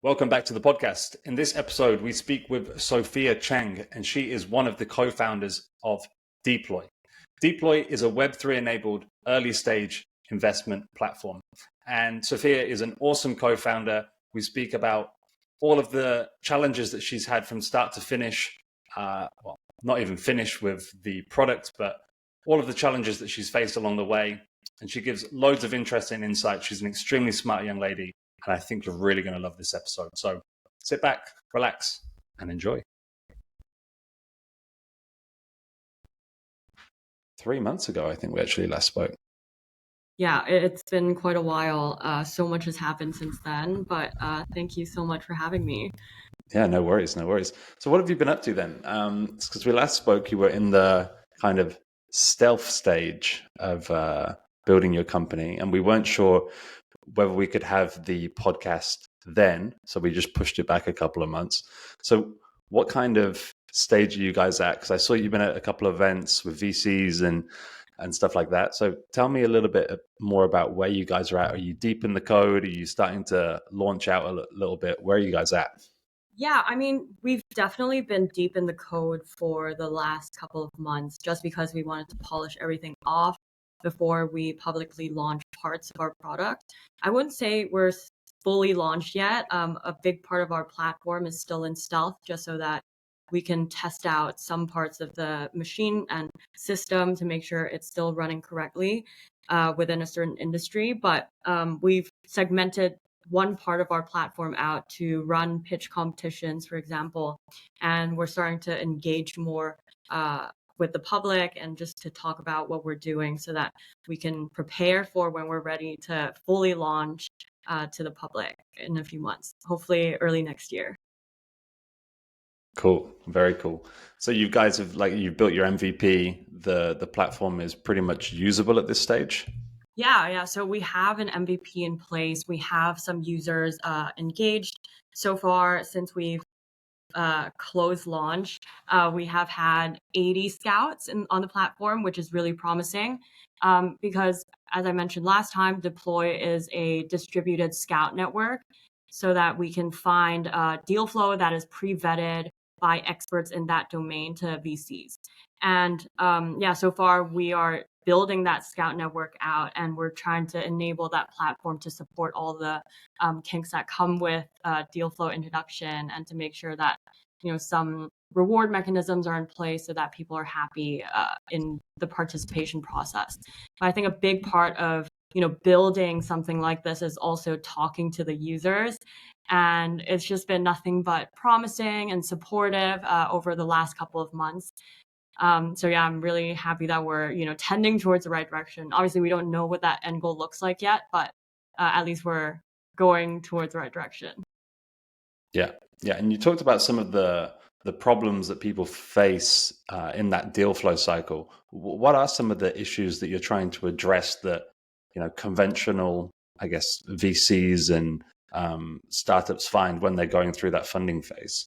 Welcome back to the podcast. In this episode, we speak with Sophiya Chiang, and she is one of the co-founders of Deploy. Deploy is a Web3 enabled early stage investment platform. And Sophiya is an awesome co-founder. We speak about all of the challenges that she's had from start to finish. Well, not even finish with the product, but all of the challenges that she's faced along the way. And she gives loads of interesting insights. She's an extremely smart young lady. And I think you're really going to love this episode. So sit back, relax, and enjoy. 3 months ago, I think we actually last spoke. Yeah, it's been quite a while. So much has happened since then, but thank you so much for having me. Yeah, no worries, no worries. So what have you been up to then? Because we last spoke, you were in the kind of stealth stage of building your company, and we weren't sure whether we could have the podcast then. So we just pushed it back a couple of months. So what kind of stage are you guys at? Because I saw you've been at a couple of events with VCs and stuff like that. So tell me a little bit more about where you guys are at. Are you deep in the code? Are you starting to launch out a little bit? Where are you guys at? Yeah, I mean, we've definitely been deep in the code for the last couple of months just because we wanted to polish everything off before we publicly launch parts of our product. I wouldn't say we're fully launched yet. A big part of our platform is still in stealth just so that we can test out some parts of the machine and system to make sure it's still running correctly within a certain industry. But we've segmented one part of our platform out to run pitch competitions, for example, and we're starting to engage more with the public and just to talk about what we're doing so that we can prepare for when we're ready to fully launch to the public in a few months, hopefully early next year. Cool, very cool. So you guys have you've built your MVP. The platform is pretty much usable at this stage. Yeah. So we have an MVP in place. We have some users engaged so far since we've closed launch. We have had 80 scouts on the platform, which is really promising because, as I mentioned last time, Deploy is a distributed scout network so that we can find deal flow that is pre-vetted by experts in that domain to VCs. And so far we are building that scout network out, and we're trying to enable that platform to support all the kinks that come with deal flow introduction, and to make sure that some reward mechanisms are in place so that people are happy in the participation process. But I think a big part of building something like this is also talking to the users, and it's just been nothing but promising and supportive over the last couple of months. So yeah, I'm really happy that we're, tending towards the right direction. Obviously, we don't know what that end goal looks like yet, but at least we're going towards the right direction. Yeah. And you talked about some of the problems that people face in that deal flow cycle. What are some of the issues that you're trying to address that, conventional, I guess, VCs and startups find when they're going through that funding phase?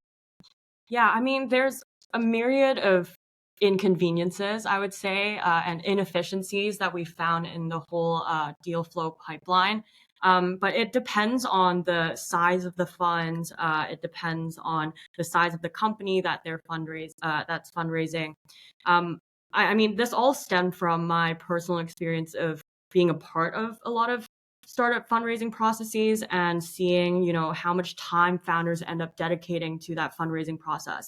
Yeah, I mean, there's a myriad of inconveniences, I would say, and inefficiencies that we found in the whole deal flow pipeline. But it depends on the size of the funds. It depends on the size of the company that that's fundraising. I mean, this all stemmed from my personal experience of being a part of a lot of startup fundraising processes and seeing, how much time founders end up dedicating to that fundraising process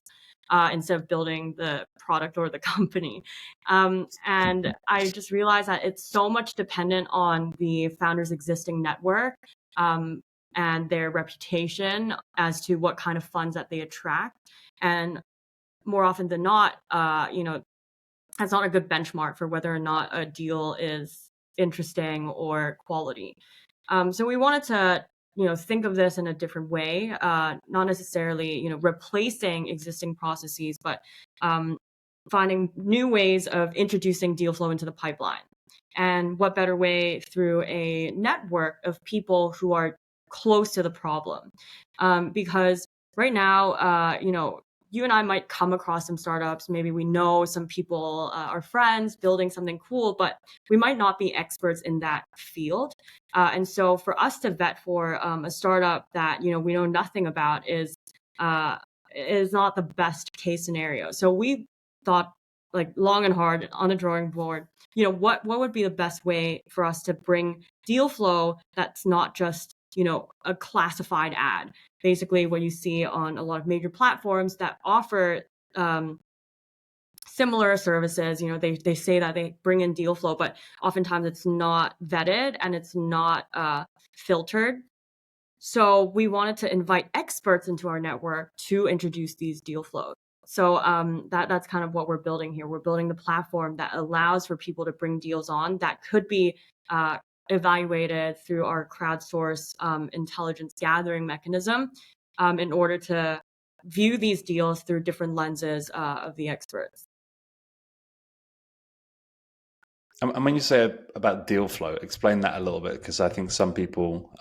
instead of building the product or the company. And I just realized that it's so much dependent on the founder's existing network and their reputation as to what kind of funds that they attract. And more often than not, that's not a good benchmark for whether or not a deal is interesting or quality. So we wanted to, think of this in a different way, not necessarily, replacing existing processes, but finding new ways of introducing deal flow into the pipeline. And what better way through a network of people who are close to the problem? Because right now, you and I might come across some startups. Maybe we know some people, our friends building something cool, but we might not be experts in that field. And so for us to vet for a startup that, we know nothing about is not the best case scenario. So we thought like long and hard on the drawing board, what would be the best way for us to bring deal flow that's not just, a classified ad. Basically what you see on a lot of major platforms that offer similar services, they say that they bring in deal flow, but oftentimes it's not vetted and it's not filtered. So we wanted to invite experts into our network to introduce these deal flows. So that's kind of what we're building here. We're building the platform that allows for people to bring deals on that could be evaluated through our crowdsource intelligence gathering mechanism in order to view these deals through different lenses of the experts. And when you say about deal flow, explain that a little bit, because I think some people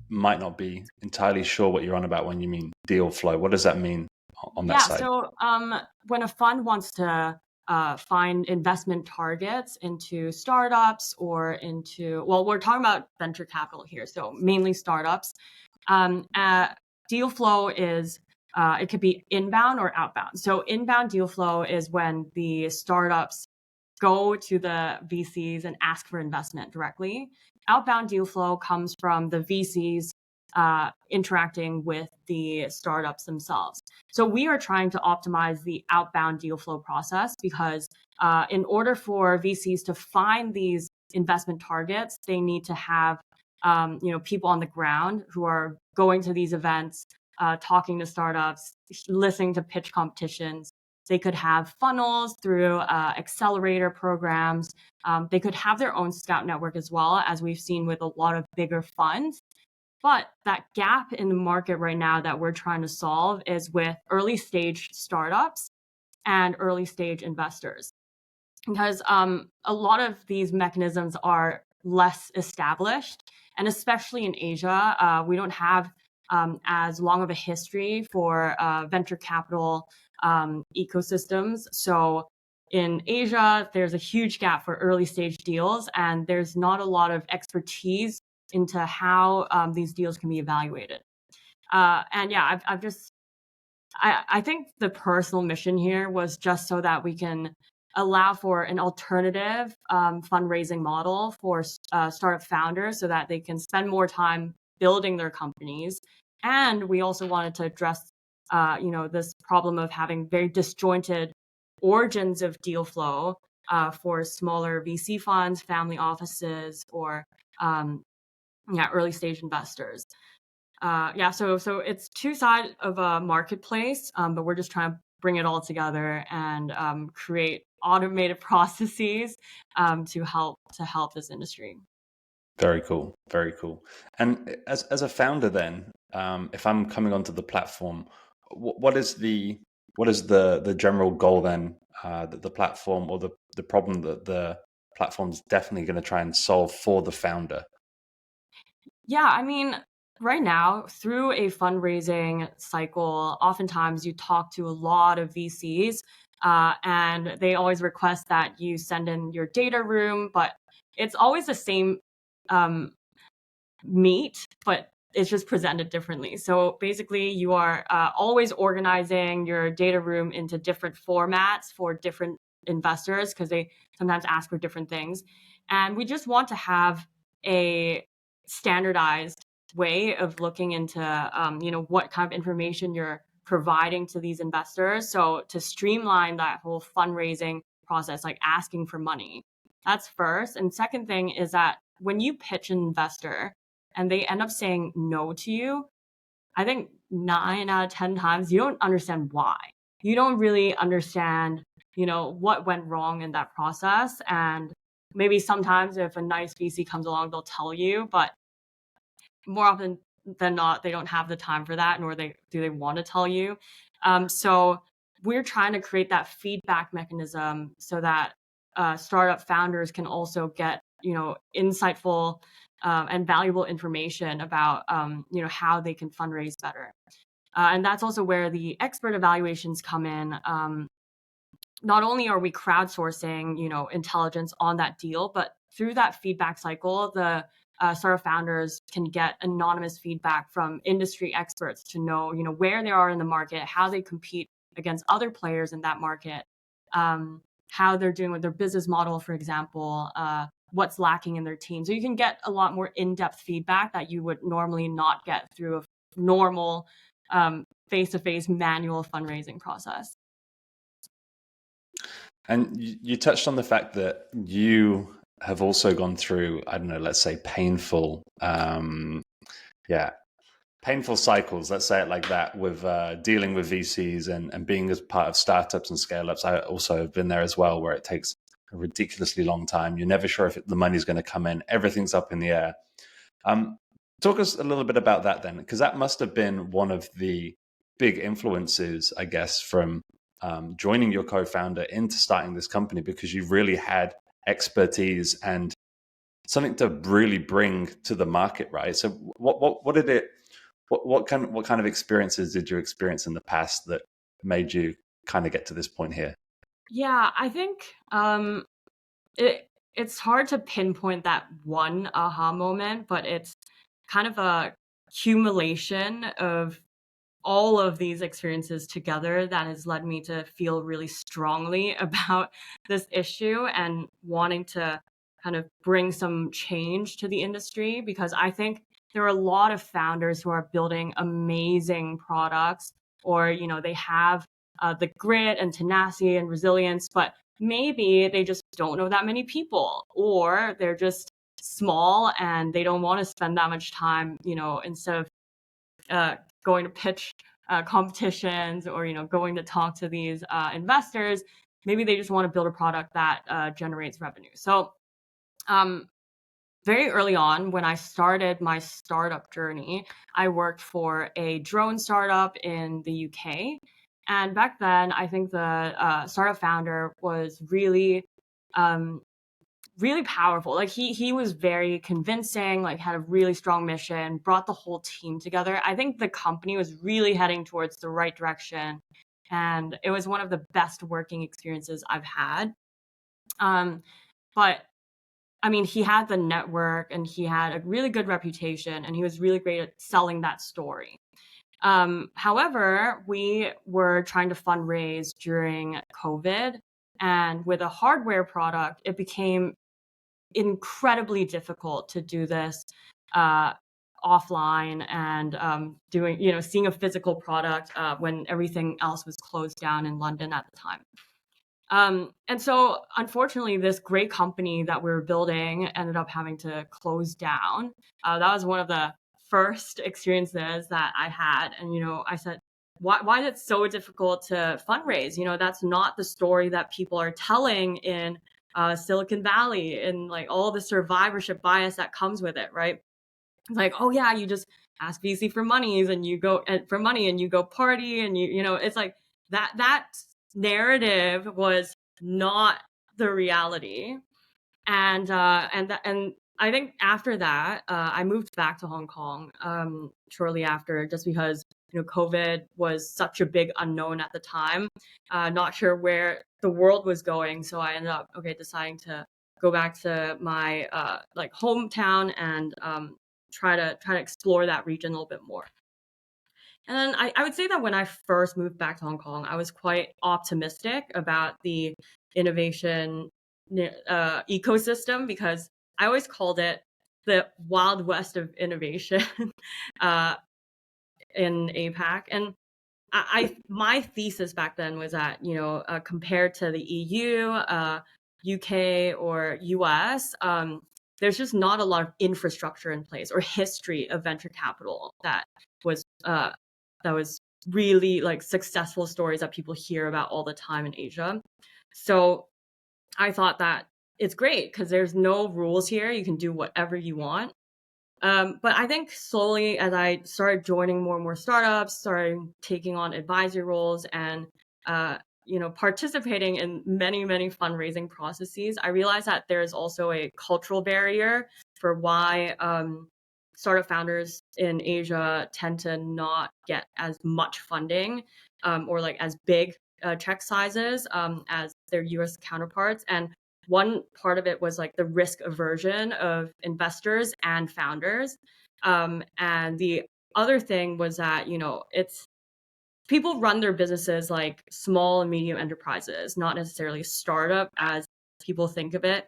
might not be entirely sure what you're on about when you mean deal flow. What does that mean on that side? So when a fund wants to find investment targets into startups or into, well, we're talking about venture capital here, so mainly startups. Deal flow is, it could be inbound or outbound. So inbound deal flow is when the startups go to the VCs and ask for investment directly. Outbound deal flow comes from the VCs interacting with the startups themselves. So we are trying to optimize the outbound deal flow process because in order for VCs to find these investment targets, they need to have people on the ground who are going to these events, talking to startups, listening to pitch competitions. They could have funnels through accelerator programs. They could have their own scout network as well, as we've seen with a lot of bigger funds. But that gap in the market right now that we're trying to solve is with early stage startups and early stage investors. Because a lot of these mechanisms are less established, and especially in Asia, we don't have as long of a history for venture capital ecosystems. So in Asia, there's a huge gap for early stage deals, and there's not a lot of expertise into how these deals can be evaluated. And yeah, I think the personal mission here was just so that we can allow for an alternative fundraising model for startup founders so that they can spend more time building their companies. And we also wanted to address, this problem of having very disjointed origins of deal flow for smaller VC funds, family offices, or early stage investors. So it's two sides of a marketplace, but we're just trying to bring it all together and create automated processes to help this industry. Very cool, very cool. And as a founder, then, if I'm coming onto the platform, what is the general goal then that the platform or the problem that the platform's definitely going to try and solve for the founder? Yeah, I mean, right now, through a fundraising cycle, oftentimes you talk to a lot of VCs, and they always request that you send in your data room, but it's always the same meat, but it's just presented differently. So basically, you are always organizing your data room into different formats for different investors because they sometimes ask for different things. And we just want to have a standardized way of looking into, what kind of information you're providing to these investors. So to streamline that whole fundraising process, like asking for money, that's first. And second thing is that when you pitch an investor and they end up saying no to you, I think 9 out of 10 times you don't understand why. You don't really understand, what went wrong in that process. And maybe sometimes if a nice VC comes along, they'll tell you, but more often than not, they don't have the time for that, nor do they want to tell you. So we're trying to create that feedback mechanism so that startup founders can also get, insightful and valuable information about, how they can fundraise better. And that's also where the expert evaluations come in. Not only are we crowdsourcing, intelligence on that deal, but through that feedback cycle, the startup founders can get anonymous feedback from industry experts to know, where they are in the market, how they compete against other players in that market, how they're doing with their business model, for example, what's lacking in their team. So you can get a lot more in-depth feedback that you would normally not get through a normal face-to-face manual fundraising process. And you touched on the fact that you have also gone through, I don't know, let's say painful cycles, let's say it like that, with dealing with VCs and being as part of startups and scale-ups. I also have been there as well, where it takes a ridiculously long time. You're never sure if the money's going to come in. Everything's up in the air. Talk us a little bit about that then, because that must have been one of the big influences, I guess, from joining your co-founder into starting this company, because you really had expertise and something to really bring to the market, right? So what kind of experiences did you experience in the past that made you kind of get to this point here? Yeah, I think it's hard to pinpoint that one aha moment, but it's kind of a accumulation of all of these experiences together that has led me to feel really strongly about this issue and wanting to kind of bring some change to the industry, because I think there are a lot of founders who are building amazing products, or they have the grit and tenacity and resilience, but maybe they just don't know that many people, or they're just small and they don't want to spend that much time, instead of going to pitch competitions, or going to talk to these investors. Maybe they just want to build a product that generates revenue. So very early on, when I started my startup journey, I worked for a drone startup in the UK. And back then, I think the startup founder was really really powerful. Like he was very convincing, like had a really strong mission, brought the whole team together. I think the company was really heading towards the right direction, and it was one of the best working experiences I've had. But I mean, he had the network and he had a really good reputation, and he was really great at selling that story. However, we were trying to fundraise during COVID, and with a hardware product, it became incredibly difficult to do this offline and doing, seeing a physical product when everything else was closed down in London at the time. And so, unfortunately, this great company that we were building ended up having to close down. That was one of the first experiences that I had. And, I said, why is it so difficult to fundraise? That's not the story that people are telling in Silicon Valley, and like all the survivorship bias that comes with it, right? It's like, oh yeah, you just ask VC for monies and you go for money and you go party and it's like that narrative was not the reality. And I think after that, I moved back to Hong Kong shortly after, just because COVID was such a big unknown at the time, not sure where the world was going. So I ended up deciding to go back to my like hometown and try to explore that region a little bit more. And then I would say that when I first moved back to Hong Kong, I was quite optimistic about the innovation ecosystem, because I always called it the Wild West of innovation in APAC. And my thesis back then was that, compared to the EU, UK, or US, there's just not a lot of infrastructure in place or history of venture capital that was really like successful stories that people hear about all the time in Asia. So I thought that it's great because there's no rules here. You can do whatever you want. But I think slowly, as I started joining more and more startups, started taking on advisory roles, and participating in many, many fundraising processes, I realized that there's also a cultural barrier for why startup founders in Asia tend to not get as much funding or like as big check sizes as their US counterparts. And one part of it was like the risk aversion of investors and founders. And the other thing was that, it's people run their businesses like small and medium enterprises, not necessarily startup as people think of it.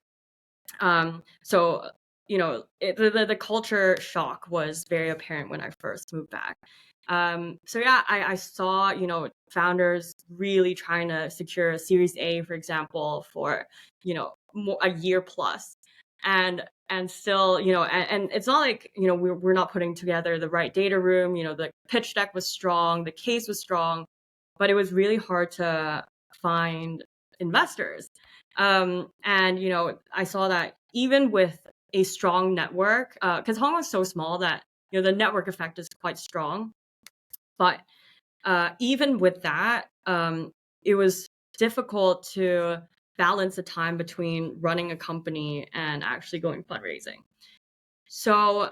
So, the culture shock was very apparent when I first moved back. So yeah, I saw, founders really trying to secure a Series A, for example, for, a year plus. And still, and it's not like, we're not putting together the right data room, the pitch deck was strong, the case was strong, but it was really hard to find investors. And, I saw that even with a strong network, because Hong Kong is so small that, the network effect is quite strong. But even with that, it was difficult to balance the time between running a company and actually going fundraising. So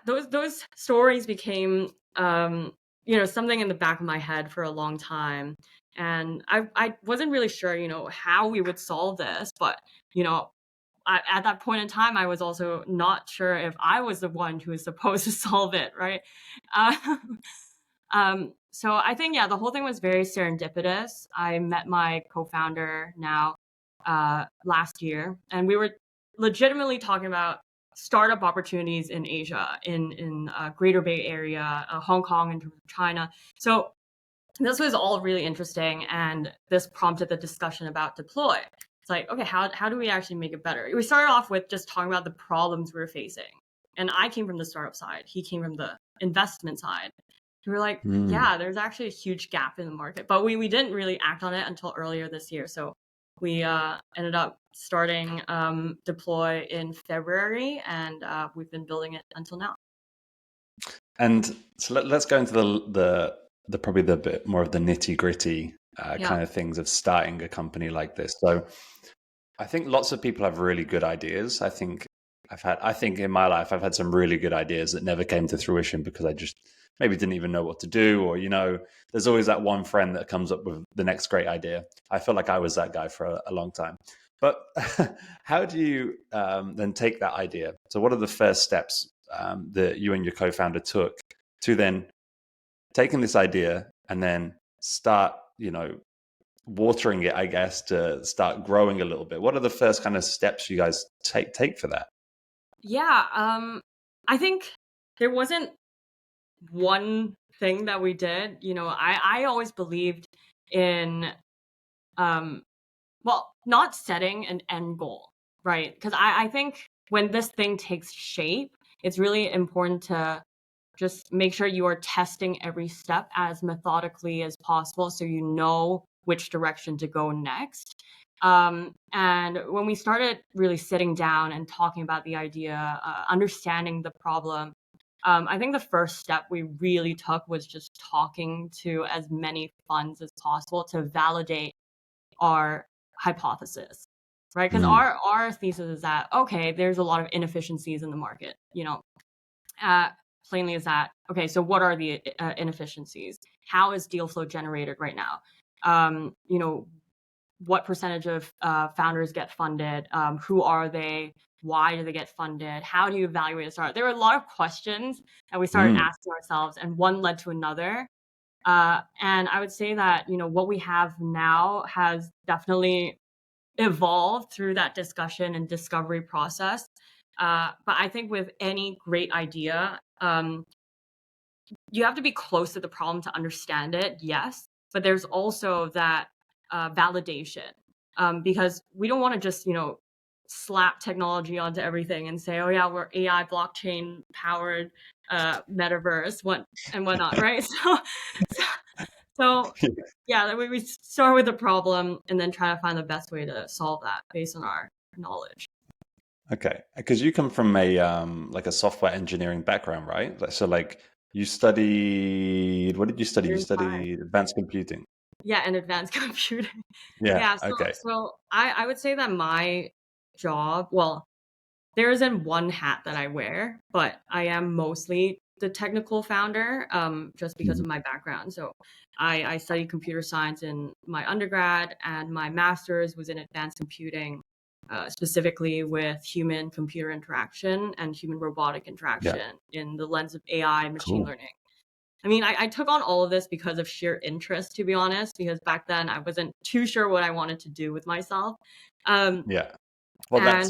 those stories became something in the back of my head for a long time, and I wasn't really sure how we would solve this, but at that point in time I was also not sure if I was the one who was supposed to solve it, right? uh, so I think, yeah, the whole thing was very serendipitous. I met my co-founder now last year, and we were legitimately talking about startup opportunities in Asia, in Greater Bay Area, Hong Kong, and China. So this was all really interesting, and this prompted the discussion about Deploy. It's like, okay, how do we actually make it better? We started off with just talking about the problems we were facing, and I came from the startup side, he came from the investment side. We were like, yeah, there's actually a huge gap in the market, but we didn't really act on it until earlier this year. So we ended up starting Deploy in February, and we've been building it until now. And so let's go into the probably the bit more of the nitty gritty kind of things of starting a company like this. So I think lots of people have really good ideas. I think in my life I've had some really good ideas that never came to fruition because I just maybe didn't even know what to do, or there's always that one friend that comes up with the next great idea. I feel like I was that guy for a long time. But how do you then take that idea? So what are the first steps that you and your co-founder took to then taking this idea and then start, watering it, I guess, to start growing a little bit? What are the first kind of steps you guys take for that? Yeah, I think there wasn't one thing that we did. I always believed in not setting an end goal, right? Because I think when this thing takes shape, it's really important to just make sure you are testing every step as methodically as possible so you know which direction to go next. And when we started really sitting down and talking about the idea, understanding the problem, I think the first step we really took was just talking to as many funds as possible to validate our hypothesis, right? Because our thesis is that, okay, there's a lot of inefficiencies in the market, plainly is that, okay, so what are the inefficiencies? How is deal flow generated right now? What percentage of founders get funded? Who are they? Why do they get funded? How do you evaluate a startup? There were a lot of questions that we started asking ourselves, and one led to another. And I would say that, what we have now has definitely evolved through that discussion and discovery process. But I think with any great idea, you have to be close to the problem to understand it, yes. But there's also that validation, because we don't want to just, slap technology onto everything and say, oh yeah, we're AI blockchain powered metaverse and whatnot, right? So yeah, we start with the problem and then try to find the best way to solve that based on our knowledge. Okay, because you come from a like a software engineering background, right? So like you studied, what did you study? You studied advanced computing. Yeah, and advanced computing. Yeah. Yeah, Okay. so I would say that my job, well, there isn't one hat that I wear, but I am mostly the technical founder, just because of my background. So I studied computer science in my undergrad, and my master's was in advanced computing, specifically with human computer interaction and human robotic Yeah. interaction in the lens of AI and machine Cool. learning. I mean, I took on all of this because of sheer interest, to be honest, because back then I wasn't too sure what I wanted to do with myself. Yeah. Well, And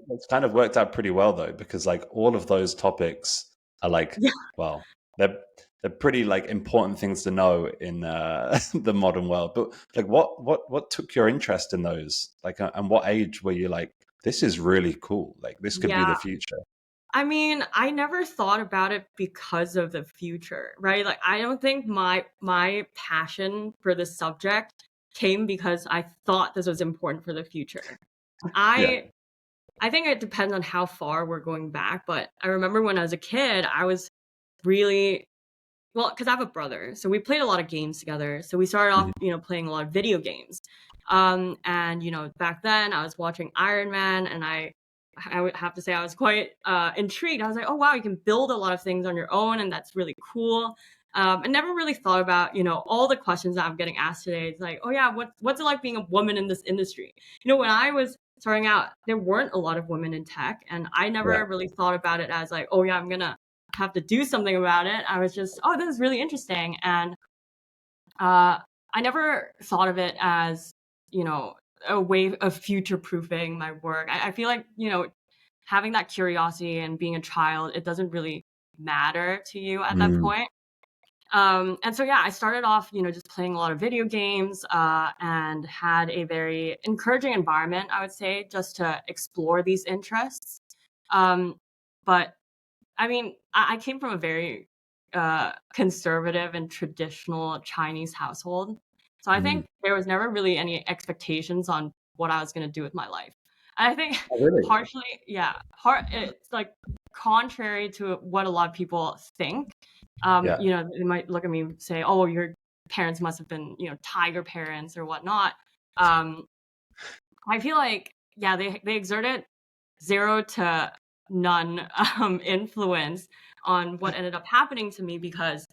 that's kind of worked out pretty well though, because like all of those topics are like, yeah, well, they're pretty like important things to know in the modern world. But like, what took your interest in those? Like, and what age were you like, this is really cool. Like, this could be the yeah. future. I mean, I never thought about it because of the future, right? Like, I don't think my passion for this subject came because I thought this was important for the future. Yeah. I I think it depends on how far we're going back, but I remember when I was a kid, I was really well, because I have a brother, so we played a lot of games together. So we started off, Mhm. playing a lot of video games. And back then I was watching Iron Man, and I would have to say I was quite intrigued. I was like, oh wow, you can build a lot of things on your own, and that's really cool. I never really thought about, all the questions that I'm getting asked today. It's like, oh yeah, what's it like being a woman in this industry? When I was starting out, there weren't a lot of women in tech, and I Yeah. never really thought about it as like, oh yeah, I'm gonna have to do something about it. I was just, oh, this is really interesting. And I never thought of it as, you know, a way of future proofing my work. I feel like, having that curiosity and being a child, it doesn't really matter to you at that Mm. point. And so, yeah, I started off, just playing a lot of video games, and had a very encouraging environment, I would say, just to explore these interests. But I mean, I came from a very conservative and traditional Chinese household. So I Mm. think there was never really any expectations on what I was going to do with my life. And I think Oh, really? partially, yeah, it's like contrary to what a lot of people think. Yeah. They might look at me and say, "Oh, your parents must have been, tiger parents or whatnot." Um, I feel like, yeah, they exerted zero to none influence on what ended up happening to me because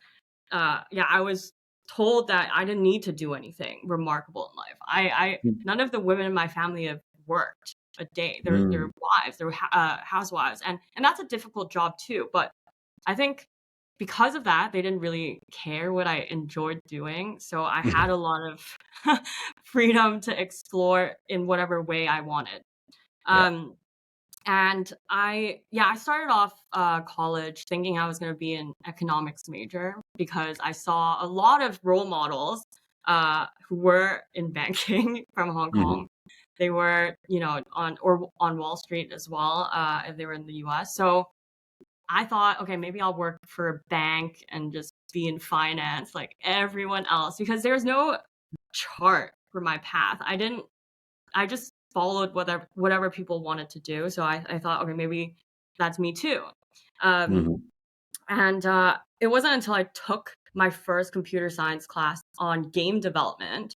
yeah, I was told that I didn't need to do anything remarkable in life. I None of the women in my family have worked a day. They're Mm. wives, they're housewives, and that's a difficult job too. But I think because of that, they didn't really care what I enjoyed doing. So I had a lot of freedom to explore in whatever way I wanted. Yeah. Um, and I started off college thinking I was going to be an economics major because I saw a lot of role models who were in banking from Hong Mhm. Kong. They were, on Wall Street as well, if they were in the US. So I thought, okay, maybe I'll work for a bank and just be in finance like everyone else because there's no chart for my path. I just followed whatever people wanted to do. So I thought, okay, maybe that's me too. Um, Mhm. and it wasn't until I took my first computer science class on game development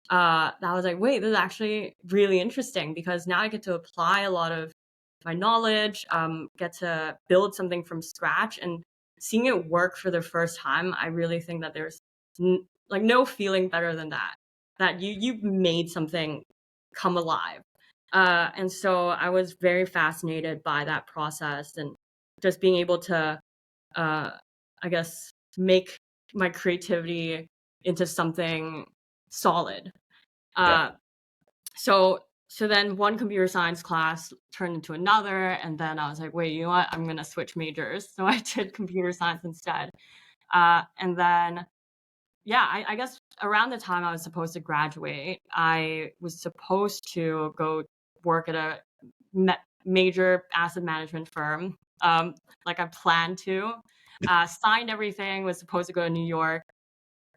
that I was like, wait, this is actually really interesting because now I get to apply a lot of my knowledge, get to build something from scratch, and seeing it work for the first time. I really think that there's like no feeling better than that. That you've made something come alive. And so I was very fascinated by that process and just being able to, uh, I guess, make my creativity into something solid. Yeah. Uh, so then one computer science class turned into another, and then I was like, wait, you know what? I'm gonna switch majors. So I did computer science instead. And then yeah, I guess around the time I was supposed to graduate, I was supposed to go work at a major asset management firm. Like I planned to. Signed everything, was supposed to go to New York,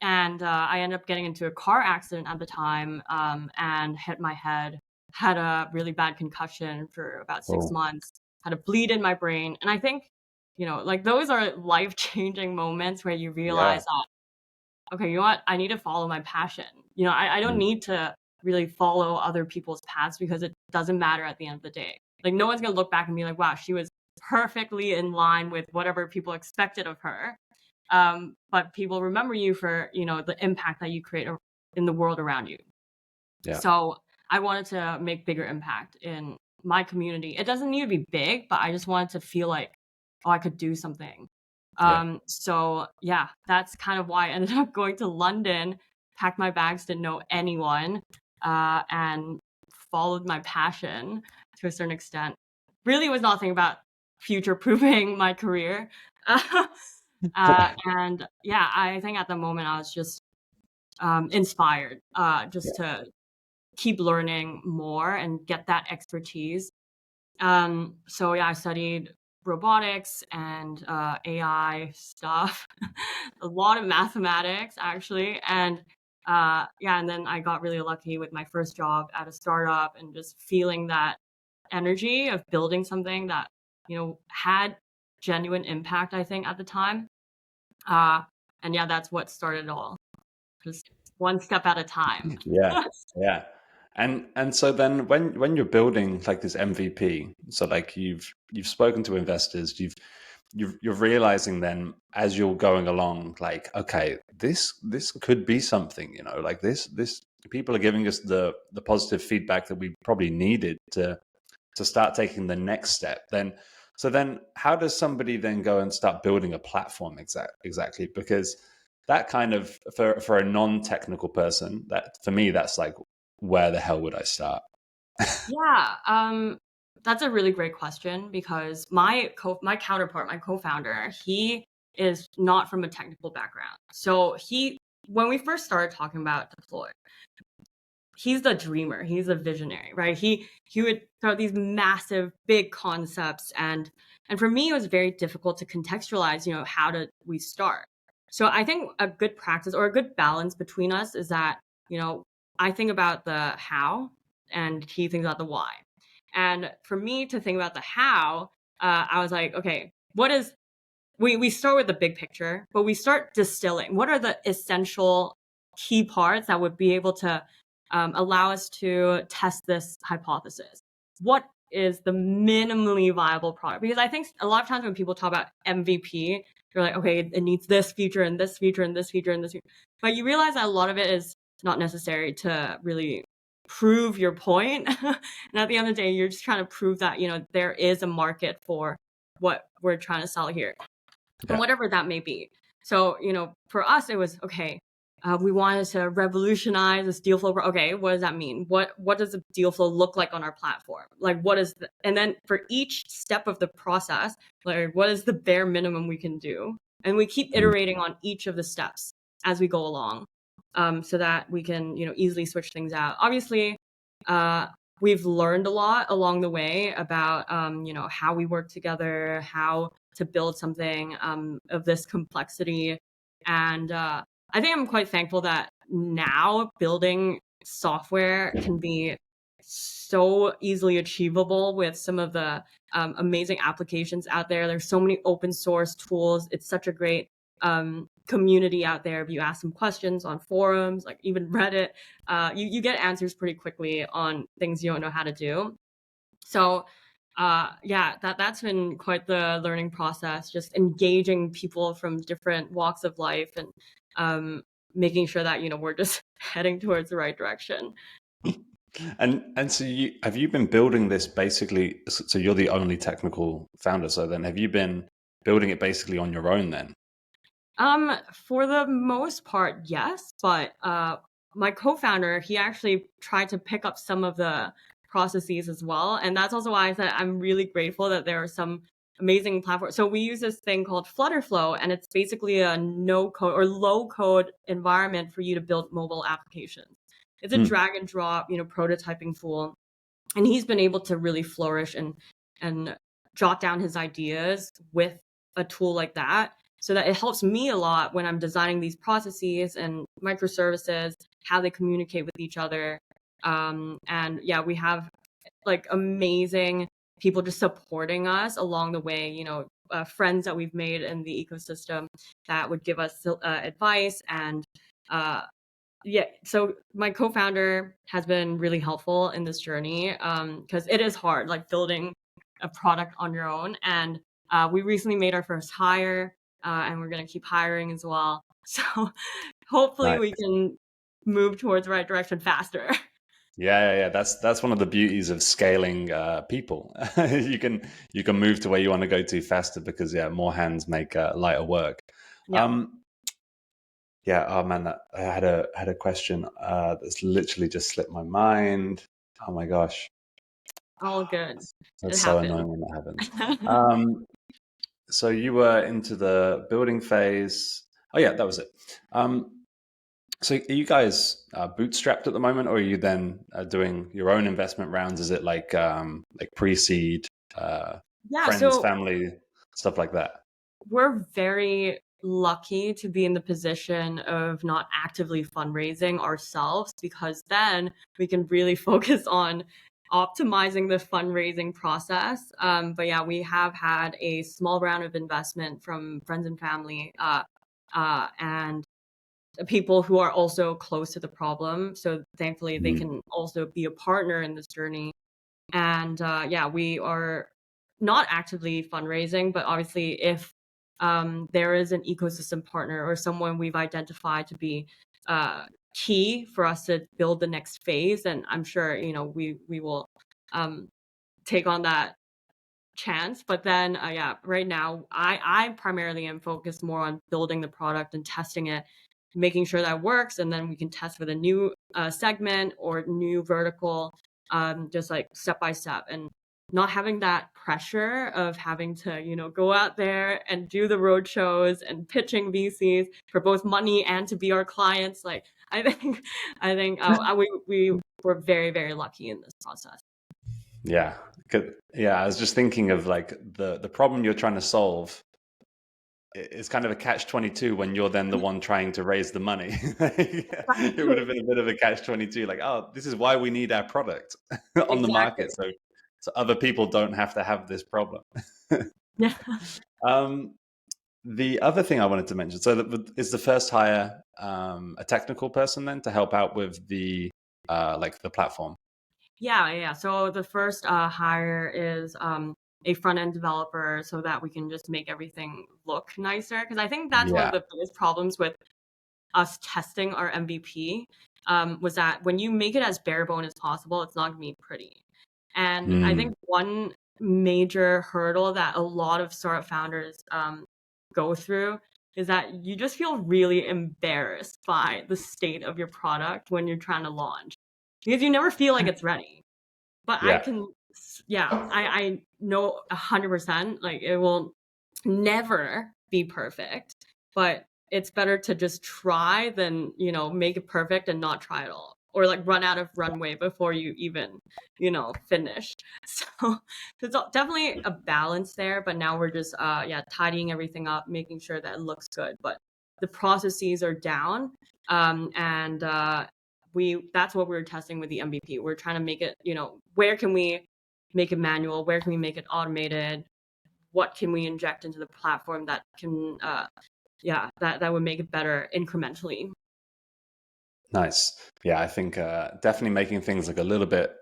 and I ended up getting into a car accident at the time, and hit my head. Had a really bad concussion for about six Oh, months. Had a bleed in my brain, and I think, like those are life changing moments where you yeah. realize that okay, you know what? I need to follow my passion. I don't Mm. need to really follow other people's paths because it doesn't matter at the end of the day. Like no one's gonna look back and be like, wow, she was perfectly in line with whatever people expected of her. But people remember you for, the impact that you create in the world around you. Yeah. So I wanted to make bigger impact in my community. It doesn't need to be big, but I just wanted to feel like, oh, I could do something. Yeah. So yeah, that's kind of why I ended up going to London, packed my bags, didn't know anyone, and followed my passion to a certain extent. Really was nothing about future proofing my career. And yeah, I think at the moment I was just inspired just to keep learning more and get that expertise. So yeah, I studied robotics and AI stuff, a lot of mathematics actually, and yeah, and then I got really lucky with my first job at a startup and just feeling that energy of building something that had genuine impact. I think at the time, uh, and yeah, that's what started it all. Just one step at a time. Yeah, yeah. And so then when you're building like this MVP, so like you've spoken to investors, you're realizing then as you're going along, like, okay, this could be something, like this people are giving us the positive feedback that we probably needed to start taking the next step. Then how does somebody then go and start building a platform exactly? Because that kind of for a non-technical person, that for me that's like, where the hell would I start? Yeah, that's a really great question because my counterpart, my co-founder, he is not from a technical background. So when we first started talking about Deploy, he's the dreamer, he's a visionary, right? He would throw these massive big concepts, and for me it was very difficult to contextualize, how do we start. So I think a good practice or a good balance between us is that, I think about the how and he thinks about the why. And for me to think about the how, I was like, okay, what is we start with the big picture, but we start distilling what are the essential key parts that would be able to allow us to test this hypothesis. What is the minimally viable product? Because I think a lot of times when people talk about MVP, they're like, okay, it needs this feature and this feature and this feature and this feature. But you realize that a lot of it is not necessary to really prove your point. And at the end of the day, you're just trying to prove that, there is a market for what we're trying to sell here, and Yeah. whatever that may be. So, for us, it was okay. We wanted to revolutionize this deal flow. Okay, what does that mean? What does the deal flow look like on our platform? Like, and then for each step of the process, like, what is the bare minimum we can do? And we keep iterating on each of the steps as we go along, so that we can, easily switch things out. Obviously, we've learned a lot along the way about, how we work together, how to build something of this complexity. And I think I'm quite thankful that now building software can be so easily achievable with some of the amazing applications out there. There's so many open source tools. It's such a great community out there. If you ask some questions on forums, like even Reddit, you get answers pretty quickly on things you don't know how to do. So yeah, that's been quite the learning process, just engaging people from different walks of life and making sure that, we're just heading towards the right direction. And so have you been building this basically, so you're the only technical founder, so then have you been building it basically on your own then? For the most part, yes, but my co-founder, he actually tried to pick up some of the processes as well, and that's also why I said I'm really grateful that there are some amazing platforms. So we use this thing called Flutterflow, and it's basically a no code or low code environment for you to build mobile applications. It's a drag and drop, prototyping tool, and he's been able to really flourish and jot down his ideas with a tool like that, so that it helps me a lot when I'm designing these processes and microservices, how they communicate with each other. And yeah, we have like amazing people just supporting us along the way, friends that we've made in the ecosystem that would give us advice. And yeah, so my co-founder has been really helpful in this journey, because it is hard, like building a product on your own. And we recently made our first hire, and we're going to keep hiring as well. So hopefully Nice. we can move towards the right direction faster. Yeah. That's one of the beauties of scaling people. You can move to where you want to go to faster because more hands make lighter work. Yeah, Yeah. Oh man, I had a question that's literally just slipped my mind. Oh my gosh, all good. It that's so happens. annoying when that happens. So you were into the building phase. Oh yeah, that was it. So are you guys bootstrapped at the moment, or are you then doing your own investment rounds? Is it like pre-seed, Yeah, friends, so family, stuff like that? we're very lucky to be in the position of not actively fundraising ourselves, because then we can really focus on optimizing the fundraising process. But yeah, we have had a small round of investment from friends and family, and people who are also close to the problem. So thankfully, they Mhm. can also be a partner in this journey. And yeah, we are not actively fundraising, but obviously, if there is an ecosystem partner or someone we've identified to be uh, key for us to build the next phase, and I'm sure we will um, take on that chance. But then yeah, right now I primarily am focused more on building the product and testing it, making sure that works, and then we can test with a new segment or new vertical, just like step by step, and not having that pressure of having to go out there and do the road shows and pitching VCs for both money and to be our clients. Like I think we were very, very lucky in this process. Yeah. Yeah, I was just thinking of like the problem you're trying to solve. It's kind of a catch-22 when you're then the one trying to raise the money. It would have been a bit of a catch-22, like, oh, this is why we need our product on the Exactly. market, so other people don't have to have this problem. Yeah. Um, the other thing I wanted to mention, so is the first hire a technical person then to help out with the like the platform? Yeah. So the first hire is a front end developer, so that we can just make everything look nicer. Because I think that's one of Yeah. the biggest problems with us testing our MVP, was that when you make it as bare bone as possible, it's not gonna be pretty. And I Mm, think one major hurdle that a lot of startup founders go through is that you just feel really embarrassed by the state of your product when you're trying to launch, because you never feel like it's ready. But I yeah. can, yeah, I know 100%, like it will never be perfect, but it's better to just try than, make it perfect and not try at all. Or like run out of runway before you even, finish. So there's definitely a balance there, but now we're just, yeah, tidying everything up, making sure that it looks good. But the processes are down. And that's what we were testing with the MVP. We're trying to make it, where can we make it manual? Where can we make it automated? What can we inject into the platform that can, yeah, that would make it better incrementally? Nice. Yeah, I think definitely making things look a little bit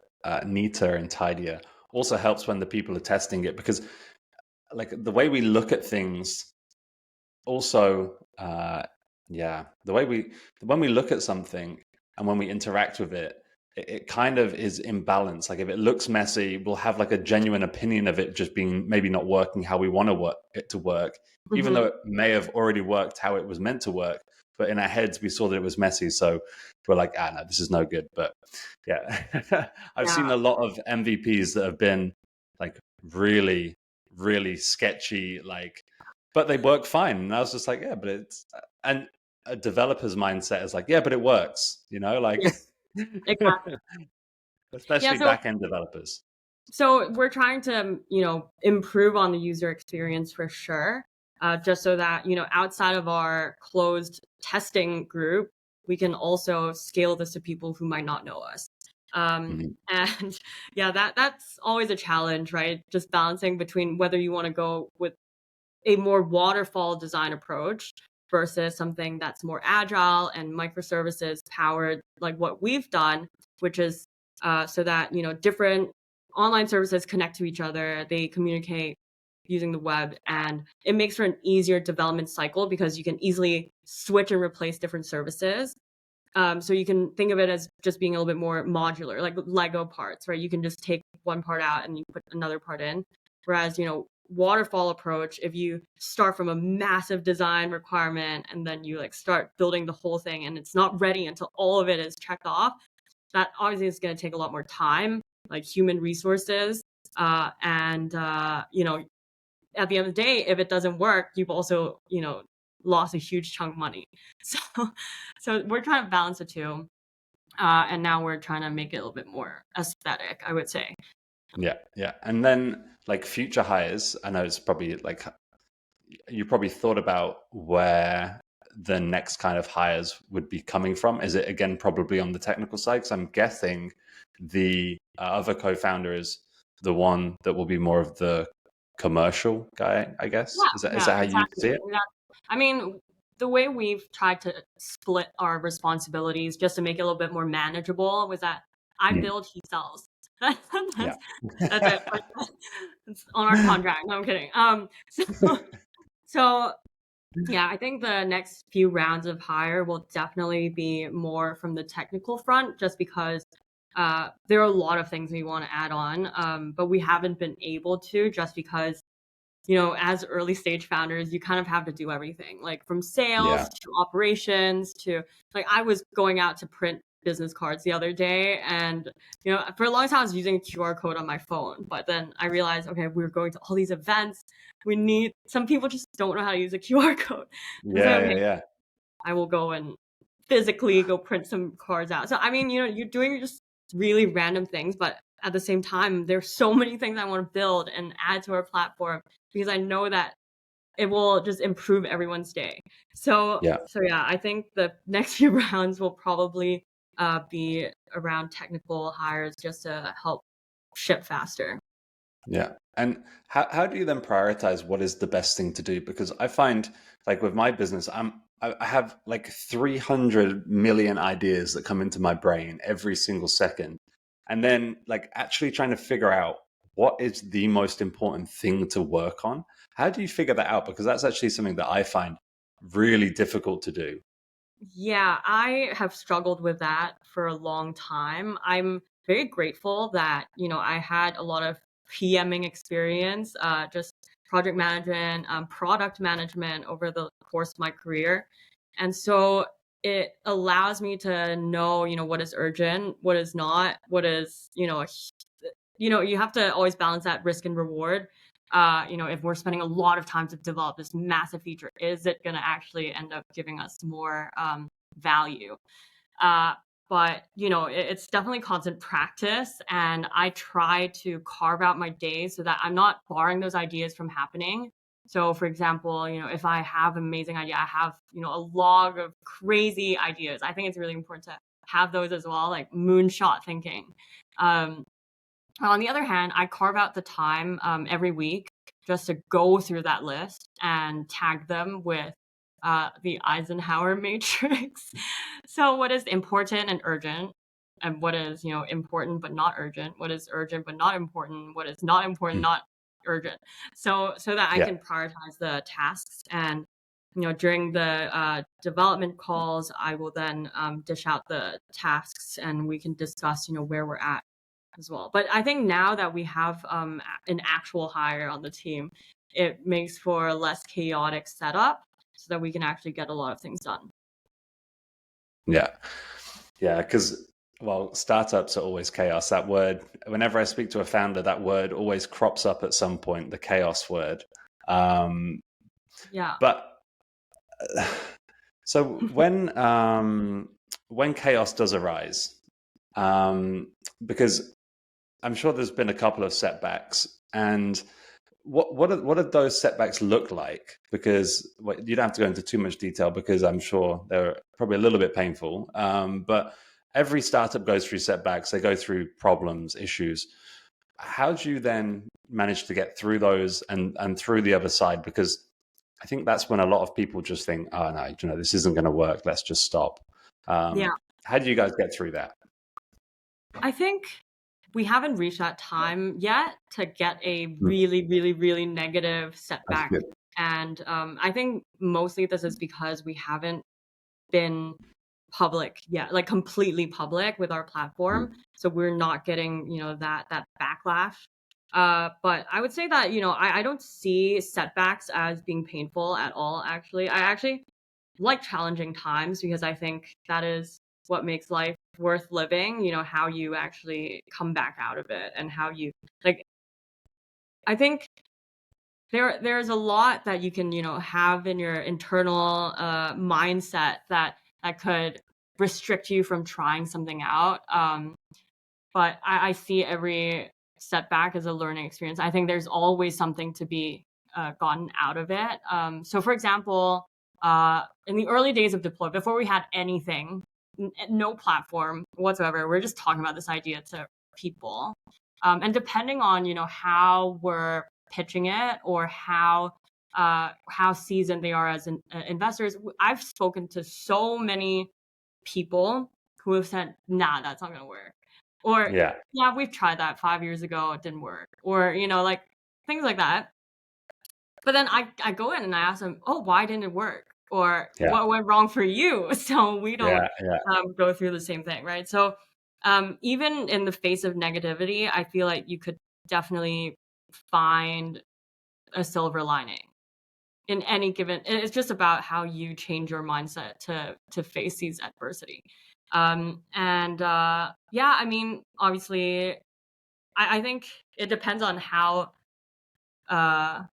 neater and tidier also helps when the people are testing it because like the way we look at things also yeah, the way we when we look at something and when we interact with it, it kind of is imbalance. Like if it looks messy, we'll have like a genuine opinion of it just being maybe not working how we want to work it to work, even though Hmm. it may have already worked how it was meant to work. But in our heads, we saw that it was messy, so we're like, ah, no, this is no good. But yeah, I've seen Yeah. a lot of MVPs that have been like really, really sketchy, like but they work fine. And I was just like, yeah, but it's and a developer's mindset is like, yeah, but it works, like Yeah. Exactly. Yeah. especially So back end developers. we're trying to, improve on the user experience for sure. Just so that, outside of our closed testing group, we can also scale this to people who might not know us. Mhm. And yeah, that's always a challenge, right? Just balancing between whether you want to go with a more waterfall design approach versus something that's more agile and microservices powered, like what we've done, which is so that different online services connect to each other, they communicate using the web, and it makes for an easier development cycle because you can easily switch and replace different services. So you can think of it as just being a little bit more modular, like Lego parts, right? You can just take one part out and you put another part in. Whereas, waterfall approach, if you start from a massive design requirement and then you like start building the whole thing and it's not ready until all of it is checked off, that obviously is going to take a lot more time, like human resources. And at the end of the day, if it doesn't work, you've also, lost a huge chunk of money. So, so we're trying to balance the two. And now we're trying to make it a little bit more aesthetic, I would say. Yeah. And then like future hires, I know it's probably like you probably thought about where the next kind of hires would be coming from. Is it again probably on the technical side? Because I'm guessing the other co-founder is the one that will be more of the commercial guy, I guess. Is that how you see Exactly. it? I mean, the way we've tried to split our responsibilibilities just to make it a little bit more manageable was that I build, he sells. That's, Yeah. that's it. Like, it's on our contract. No, I'm kidding. So yeah, I think the next few rounds of hire will definitely be more from the technical front, just because there are a lot of things we want to add on, but we haven't been able to, just because as early stage founders, you kind of have to do everything, like from sales Yeah. to operations to like I was going out to print business cards the other day, and for a long time I was using a QR code on my phone, but then I realized, okay, we're going to all these events. Some people just don't know how to use a QR code. And so, okay, Yeah. I will go and physically go print some cards out. So I mean, you're doing just really random things, but at the same time, there's so many things I want to build and add to our platform because I know that it will just improve everyone's day. So Yeah. yeah, I think the next few rounds will probably be around technical hires just to help ship faster. Yeah. And how do you then prioritize what is the best thing to do? Because I find like with my business, I have like 300 million ideas that come into my brain every single second. And then like actually trying to figure out what is the most important thing to work on. How do you figure that out? Because that's actually something that I find really difficult to do. Yeah, I have struggled with that for a long time. I'm very grateful that, I had a lot of PMing experience, just project management, product management over the course of my career. And so it allows me to know, what is urgent, what is not, what is, you have to always balance that risk and reward. If we're spending a lot of time to develop this massive feature, is it going to actually end up giving us more value? Uh, but it's definitely constant practice, and I try to carve out my days so that I'm not barring those ideas from happening. So, for example, if I have an amazing idea, I have a log of crazy ideas. I think it's really important to have those as well, like moonshot thinking. Um, on the other hand, I carve out the time every week just to go through that list and tag them with the Eisenhower matrix. So, what is important and urgent? And what is, important but not urgent? What is urgent but not important? What is not important, Mm. not urgent? So that I Yeah. can prioritize the tasks. And during the development calls, I will then dish out the tasks, and we can discuss, where we're at as well. But I think now that we have an actual hire on the team, it makes for a less chaotic setup so that we can actually get a lot of things done. Yeah. Yeah. Because, well, startups are always chaos. That word, whenever I speak to a founder, that word always crops up at some point, the chaos word. Um, Yeah. but so when chaos does arise, because I'm sure there's been a couple of setbacks, and what do those setbacks look like? Because you don't have to go into too much detail because I'm sure they're probably a little bit painful. But every startup goes through setbacks. They go through problems, issues. How do you then manage to get through those and through the other side? Because I think that's when a lot of people just think, oh no, this isn't going to work. Let's just stop. Yeah. How do you guys get through that? I think we haven't reached that time yet to get a really, really, really negative That's setback. good. And I think mostly this is because we haven't been public yet, like completely public with our platform. So we're not getting, that backlash. But I would say that, I don't see setbacks as being painful at all, actually. I actually like challenging times because I think that is what makes life worth living, how you actually come back out of it and how you like I think there's a lot that you can, have in your internal mindset that could restrict you from trying something out. But I see every setback as a learning experience. I think there's always something to be gotten out of it. So, for example, in the early days of Deploy, before we had anything, no platform whatsoever, we're just talking about this idea to people. And depending on how we're pitching it or how seasoned they are as investors, I've spoken to so many people who have said, "Nah, that's not gonna work," or Yeah. "Yeah, we've tried that 5 years ago, it didn't work," or like things like that. But then I go in and I ask them, "Oh, why didn't it work?" Or Yeah. "What went wrong for you?" So we don't Yeah. Yeah. go through the same thing, right? So even in the face of negativity, I feel like you could definitely find a silver lining in any given. It's just about how you change your mindset to face these adversity. And yeah, I mean, obviously, I think it depends on how uh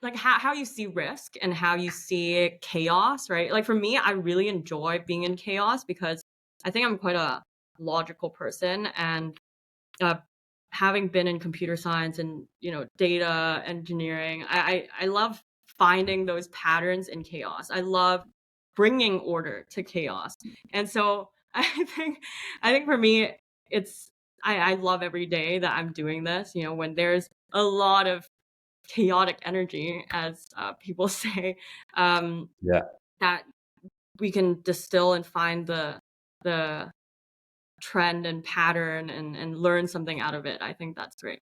like how you see risk and how you see chaos, right? Like for me, I really enjoy being in chaos because I think I'm quite a logical person, and uh, having been in computer science and data engineering, I love finding those patterns in chaos. I love bringing order to chaos, and so I think for me, it's I love every day that I'm doing this. When there's a lot of chaotic energy, as people say, Yeah. that we can distill and find the trend and pattern and learn something out of it. I think that's great.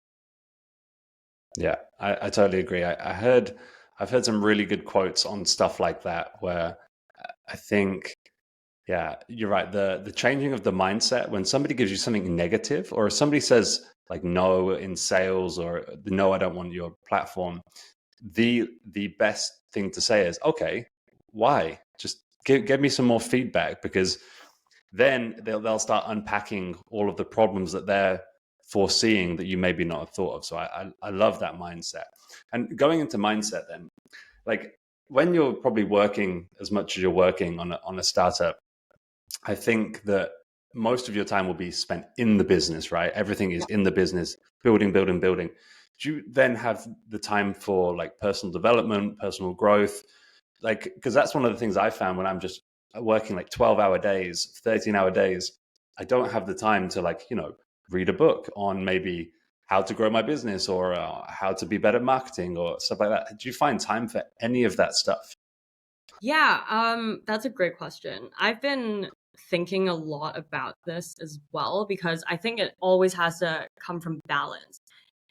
Yeah, I totally agree. I've heard some really good quotes on stuff like that where I think, yeah, you're right. The changing of the mindset when somebody gives you something negative, or if somebody says like no in sales, or no, I don't want your platform, the best thing to say is, okay, why? Just give me some more feedback, because then they'll start unpacking all of the problems that they're foreseeing that you maybe not have thought of. So I love that mindset. And going into mindset, then, like when you're probably working as much as you're working on a startup, I think that most of your time will be spent in the business, right? Everything is in the business, building, building, building. Do you then have the time for like personal development, personal growth? Like, because that's one of the things I found when I'm just working like 12-hour days, 13-hour days. I don't have the time to like, read a book on maybe how to grow my business, or how to be better at marketing or stuff like that. Do you find time for any of that stuff? Yeah, that's a great question. I've been thinking a lot about this as well because I think it always has to come from balance.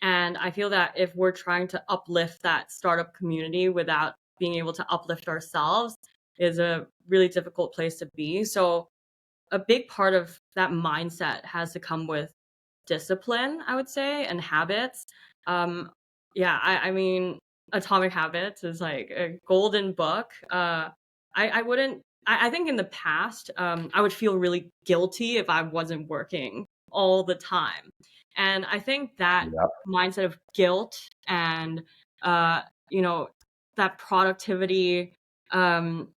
And I feel that if we're trying to uplift that startup community without being able to uplift ourselves is a really difficult place to be. So a big part of that mindset has to come with discipline, I would say, and habits. Um, yeah, I mean, Atomic Habits is like a golden book. I wouldn't. I think in the past, I would feel really guilty if I wasn't working all the time, and I think that Yeah. mindset of guilt and uh, you know that productivity, um,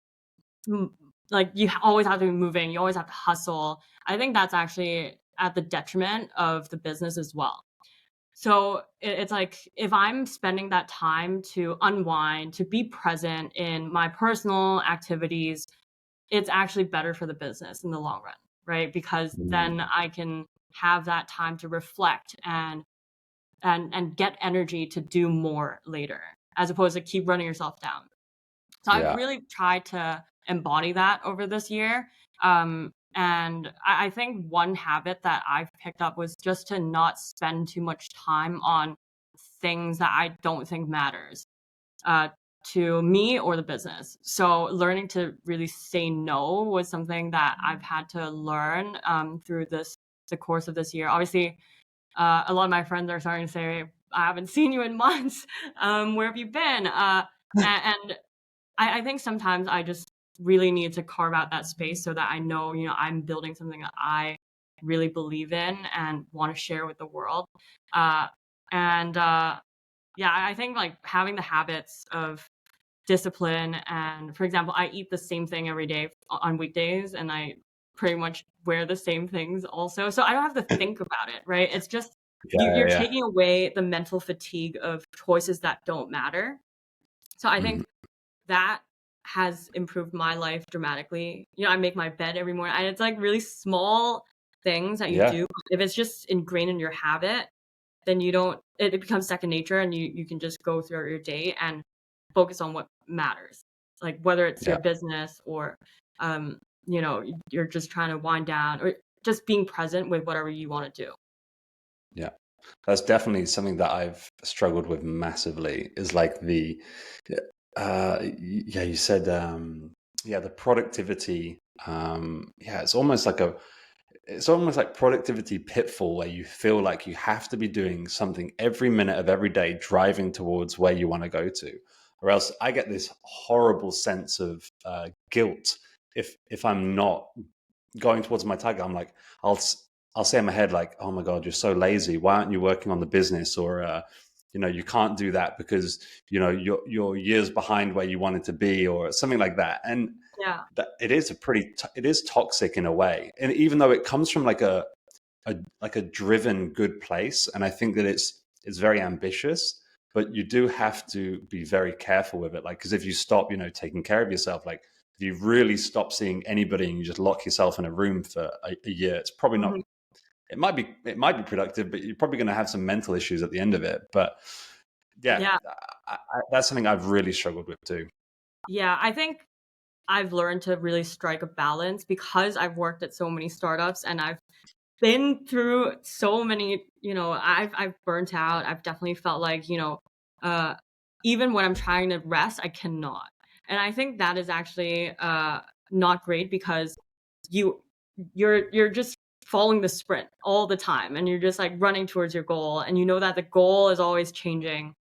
like you always have to be moving, you always have to hustle. I think that's actually at the detriment of the business as well. So it's like if I'm spending that time to unwind, to be present in my personal activities, it's actually better for the business in the long run, right? Because then Mm. I can have that time to reflect and get energy to do more later, as opposed to keep running yourself down. So I've Yeah. really tried to embody that over this year. And I think one habit that I've picked up was just to not spend too much time on things that I don't think matters uh, to me or the business. So learning to really say no was something that I've had to learn through the course of this year. Obviously, a lot of my friends are starting to say, "I haven't seen you in months. Where have you been?" And I think sometimes I just really need to carve out that space so that I know, I'm building something that I really believe in and want to share with the world. Uh, and Yeah, I think like having the habits of discipline, and for example, I eat the same thing every day on weekdays, and I pretty much wear the same things also. So I don't have to think about it, right? It's just you're Yeah, yeah. taking away the mental fatigue of choices that don't matter. So I think Mhm. that has improved my life dramatically. I make my bed every morning, and it's like really small things that you Yeah, do. If it's just ingrained in your habit, then you don't it becomes second nature, and you can just go throughout your day and focus on what matters. Like whether it's your yeah, business or um, you're just trying to wind down or just being present with whatever you want to do. yeah. That's definitely something that I've struggled with massively is like yeah, you said, yeah, the productivity. Yeah, it's almost like productivity pitfall where you feel like you have to be doing something every minute of every day, driving towards where you want to go to, or else I get this horrible sense of guilt if I'm not going towards my target. I'm like, I'll I'll say in my head like, oh my god, you're so lazy. Why aren't you working on the business? Or you can't do that because you're years behind where you wanted to be, or something like that. And Yeah. that it is toxic in a way. And even though it comes from like a driven good place, and I think that it's very ambitious, but you do have to be very careful with it. Like, because if you stop, taking care of yourself, like if you really stop seeing anybody and you just lock yourself in a room for a year, it's probably not. Mhm. It might be productive, but you're probably going to have some mental issues at the end of it. But yeah, Yeah. that's something I've really struggled with too. Yeah. I think I've learned to really strike a balance because I've worked at so many startups, and I've been through so many, I've burnt out. I've definitely felt like, uh even when I'm trying to rest, I cannot. And I think that is actually not great because you you're just following the sprint all the time, and you're just like running towards your goal, and you know that the goal is always changing.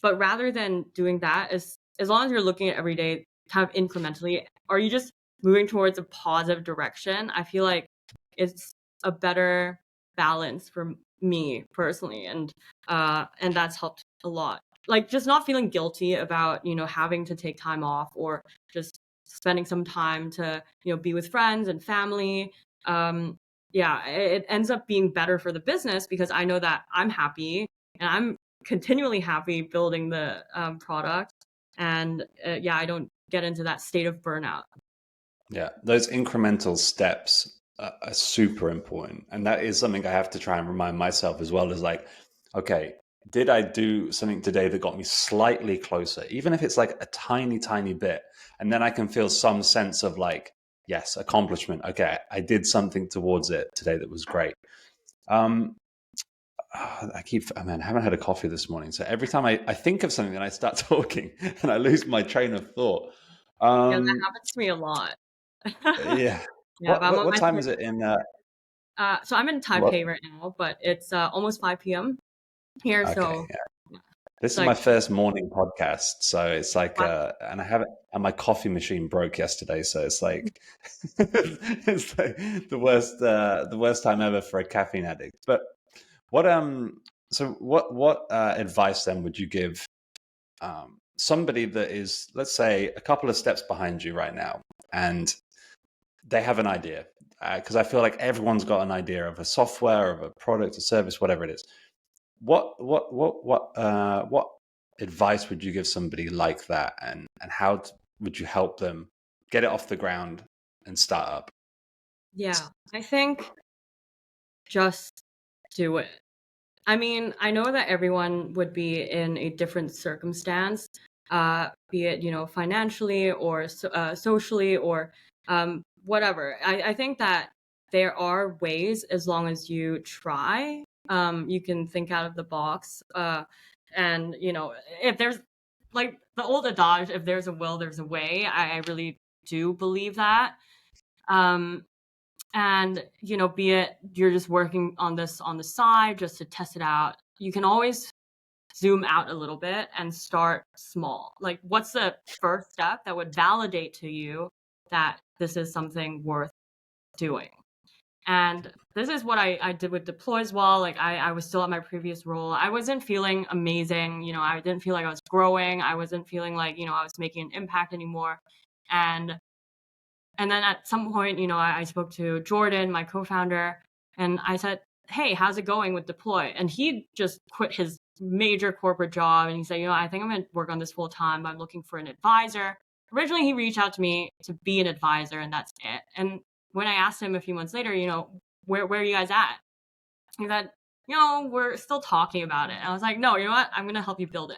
But rather than doing that, as long as you're looking at every day kind of incrementally, are you just moving towards a positive direction? I feel like it's a better balance for me personally, and that's helped a lot. Like just not feeling guilty about, having to take time off, or just spending some time to, be with friends and family. Yeah, it ends up being better for the business because I know that I'm happy, and I'm continually happy building the product. And yeah, I don't get into that state of burnout. Yeah, those incremental steps are super important. And that is something I have to try and remind myself as well, as like, okay, did I do something today that got me slightly closer, even if it's like a tiny, tiny bit? And then I can feel some sense of like, yes, accomplishment. Okay, I did something towards it today that was great. Um, I mean, I haven't had a coffee this morning. So every time I think of something and I start talking and I lose my train of thought. Yeah, that Um, happens to me a lot. yeah. Yeah, but What I'm what, on what my time is it in so I'm in what Taipei right now, but it's almost 5 p.m. here, okay, so yeah. it's This is my like first morning podcast, so it's like wow. and I haven't and my coffee machine broke yesterday, so it's like it's like the worst time ever for a caffeine addict. But what what advice then would you give somebody that is, let's say, a couple of steps behind you right now, and they have an idea? Because I feel like everyone's got an idea of a software, of a product, a service, whatever it is. What advice would you give somebody like that, and how would you help them get it off the ground and start up? Yeah, I think just do it. I mean, I know that everyone would be in a different circumstance, be it, financially or socially or whatever. I think that there are ways, as long as you try. You can think out of the box. And, if there's like the old adage, if there's a will, there's a way. I really do believe that. And, be it you're just working on this on the side just to test it out, you can always zoom out a little bit and start small. Like, what's the first step that would validate to you that this is something worth doing? And this is what I did with Deploy as well. Like, I was still at my previous role. I wasn't feeling amazing. I didn't feel like I was growing. I wasn't feeling like, I was making an impact anymore. And then at some point, I spoke to Jordan, my co-founder, and I said, hey, how's it going with Deploy? And he just quit his major corporate job. And he said, I think I'm going to work on this full time. I'm looking for an advisor. Originally, he reached out to me to be an advisor, and that's it. And when I asked him a few months later, where are you guys at? He said, we're still talking about it. And I was like, no, you know what? I'm going to help you build it.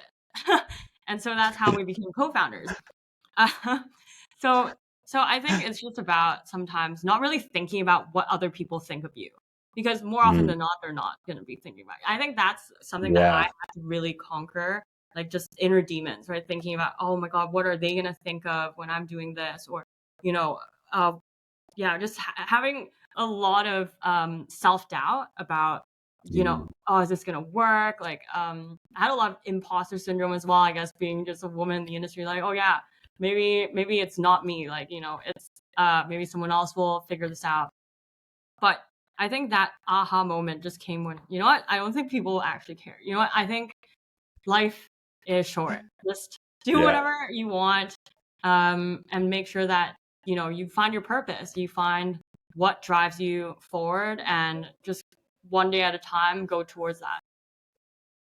And so that's how we became co-founders. So I think it's just about sometimes not really thinking about what other people think of you, because more often than not, they're not going to be thinking about it. I think that's something that I have to really conquer, like just inner demons, right? Thinking about, oh my God, what are they going to think of when I'm doing this? Or, just having a lot of self-doubt about, oh, is this going to work? Like, I had a lot of imposter syndrome as well, I guess, being just a woman in the industry, like, oh yeah, maybe it's not me, like, it's maybe someone else will figure this out. But I think that aha moment just came when, I don't think people actually care. I think life is short. Just do whatever you want, and make sure that, you find your purpose, you find what drives you forward, and just one day at a time, go towards that.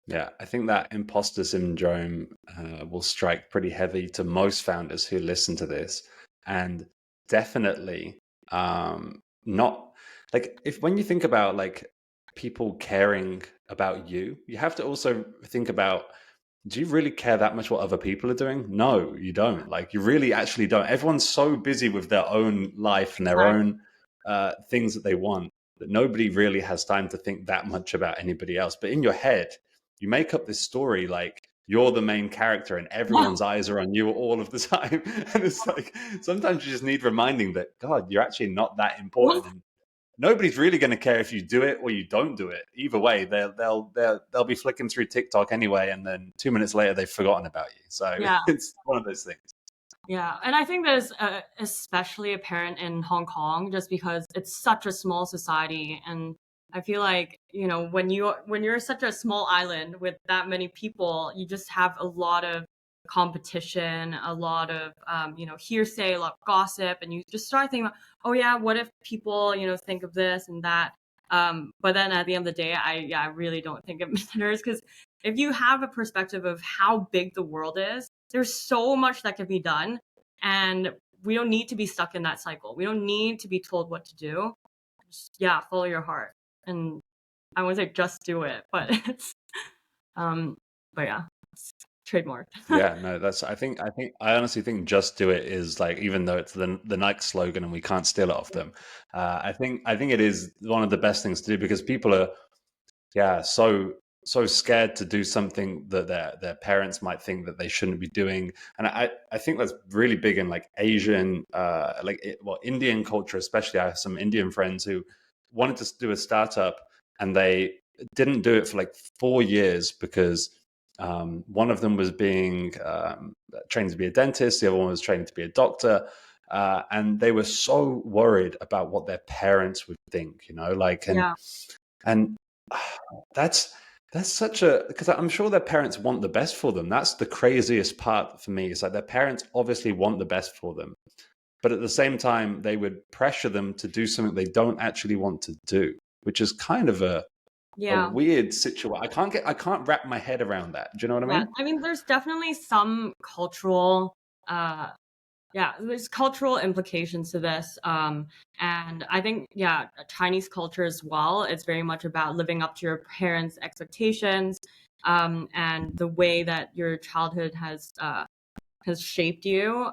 Yeah, I think that imposter syndrome will strike pretty heavy to most founders who listen to this, and definitely not like when you think about like people caring about you, you have to also think about, do you really care that much what other people are doing? No, you don't. Like, you really actually don't. Everyone's so busy with their own life and their own things that they want that nobody really has time to think that much about anybody else. But in your head, you make up this story like you're the main character and everyone's eyes are on you all of the time. And it's like, sometimes you just need reminding that, God, you're actually not that important. And nobody's really going to care if you do it or you don't do it. Either way, they'll be flicking through TikTok anyway, and then 2 minutes later they've forgotten about you. So it's one of those things. Yeah, and I think that is especially apparent in Hong Kong, just because it's such a small society, and I feel like, when you're such a small island with that many people, you just have a lot of competition, a lot of hearsay, a lot of gossip, and you just start thinking about, oh yeah, what if people think of this and that. But then at the end of the day, I really don't think it matters, because if you have a perspective of how big the world is, there's so much that can be done, and we don't need to be stuck in that cycle. We don't need to be told what to do. Just, follow your heart. And I wouldn't say just do it, but it's it's trademark. Yeah, no, I honestly think just do it is like, even though it's the Nike slogan and we can't steal it off them, I think it is one of the best things to do, because people are so scared to do something that their parents might think that they shouldn't be doing. And I think that's really big in like Asian, Indian culture, especially. I have some Indian friends who wanted to do a startup and they didn't do it for like 4 years because one of them was being trained to be a dentist, the other one was trained to be a doctor. And they were so worried about what their parents would think, and that's such because I'm sure their parents want the best for them. That's the craziest part for me. It's like their parents obviously want the best for them, but at the same time, they would pressure them to do something they don't actually want to do, which is kind of a weird situation. I can't wrap my head around that. Do you know what I mean? I mean, there's definitely some cultural there's cultural implications to this. And I think, Chinese culture as well, it's very much about living up to your parents' expectations, and the way that your childhood has shaped you.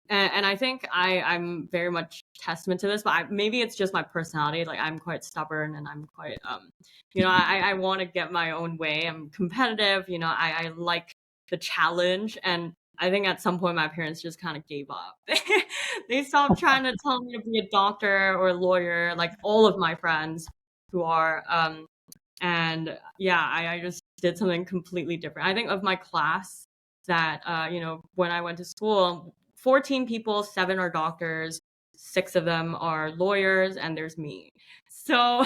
And I think I'm very much testament to this, but maybe it's just my personality. Like I'm quite stubborn and I'm quite, I want to get my own way. I'm competitive, I like the challenge. And I think at some point my parents just kind of gave up. They stopped trying to tell me to be a doctor or a lawyer, like all of my friends who are. And yeah, I just did something completely different. I think of my class that, when I went to school, 14 people, 7 are doctors, 6 of them are lawyers, and there's me. So,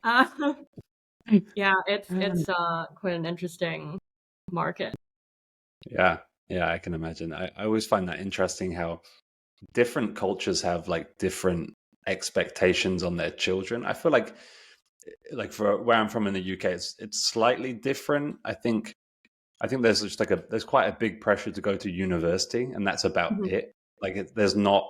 uh, yeah, it's quite an interesting market. Yeah, yeah, I can imagine. I always find that interesting how different cultures have like different expectations on their children. I feel like for where I'm from in the UK, it's slightly different. I think there's just there's quite a big pressure to go to university, and that's about Mhm. it. Like there's not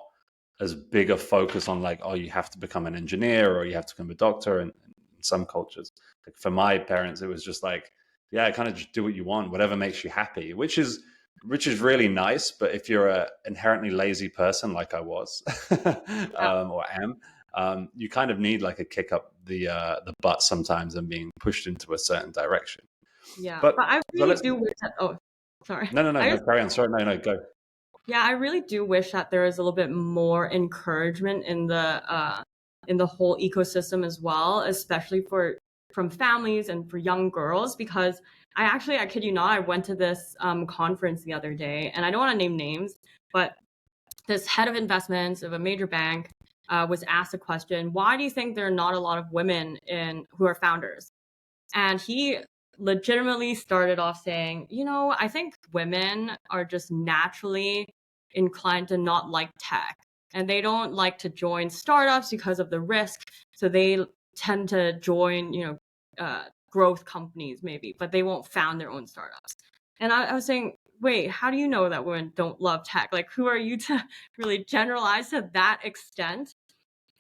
as big a focus on like, oh, you have to become an engineer or you have to become a doctor. And in some cultures, like for my parents, it was just like, yeah, kind of just do what you want, whatever makes you happy, which is really nice. But if you're a inherently lazy person like I was Yeah, or am, you kind of need like a kick up the butt sometimes and being pushed into a certain direction. yeah. But But I so really let's do wish that, oh, sorry. no I carry on. Sorry, no go. Yeah, I really do wish that there was a little bit more encouragement in the whole ecosystem as well, especially for from families and for young girls. Because I kid you not, I went to this conference the other day, and I don't want to name names, but this head of investments of a major bank was asked a question: Why do you think there are not a lot of women in who are founders? And he legitimately started off saying, I think women are just naturally inclined to not like tech. And they don't like to join startups because of the risk. So they tend to join, growth companies maybe, but they won't found their own startups. And I was saying, wait, how do you know that women don't love tech? Like, who are you to really generalize to that extent?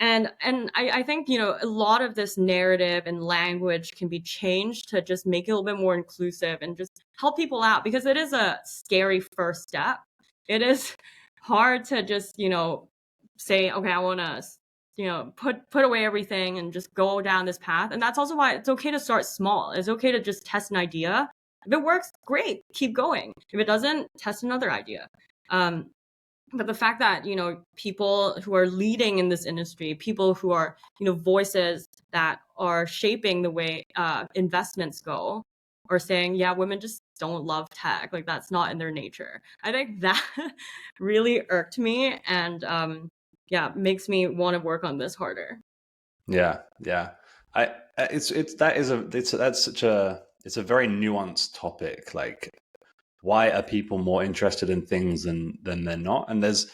And I think, a lot of this narrative and language can be changed to just make it a little bit more inclusive and just help people out, because it is a scary first step. It is hard to just, say, okay, I want to, put away everything and just go down this path. And that's also why it's okay to start small. It's okay to just test an idea. If it works, great, keep going. If it doesn't, test another idea. Um, but the fact that, people who are leading in this industry, people who are, voices that are shaping the way investments go, are saying, yeah, women just don't love tech, like that's not in their nature. I think that really irked me, and yeah, makes me want to work on this harder. Yeah, yeah. It's that is a it's that's such a it's a very nuanced topic. Like, why are people more interested in things than they're not? And there's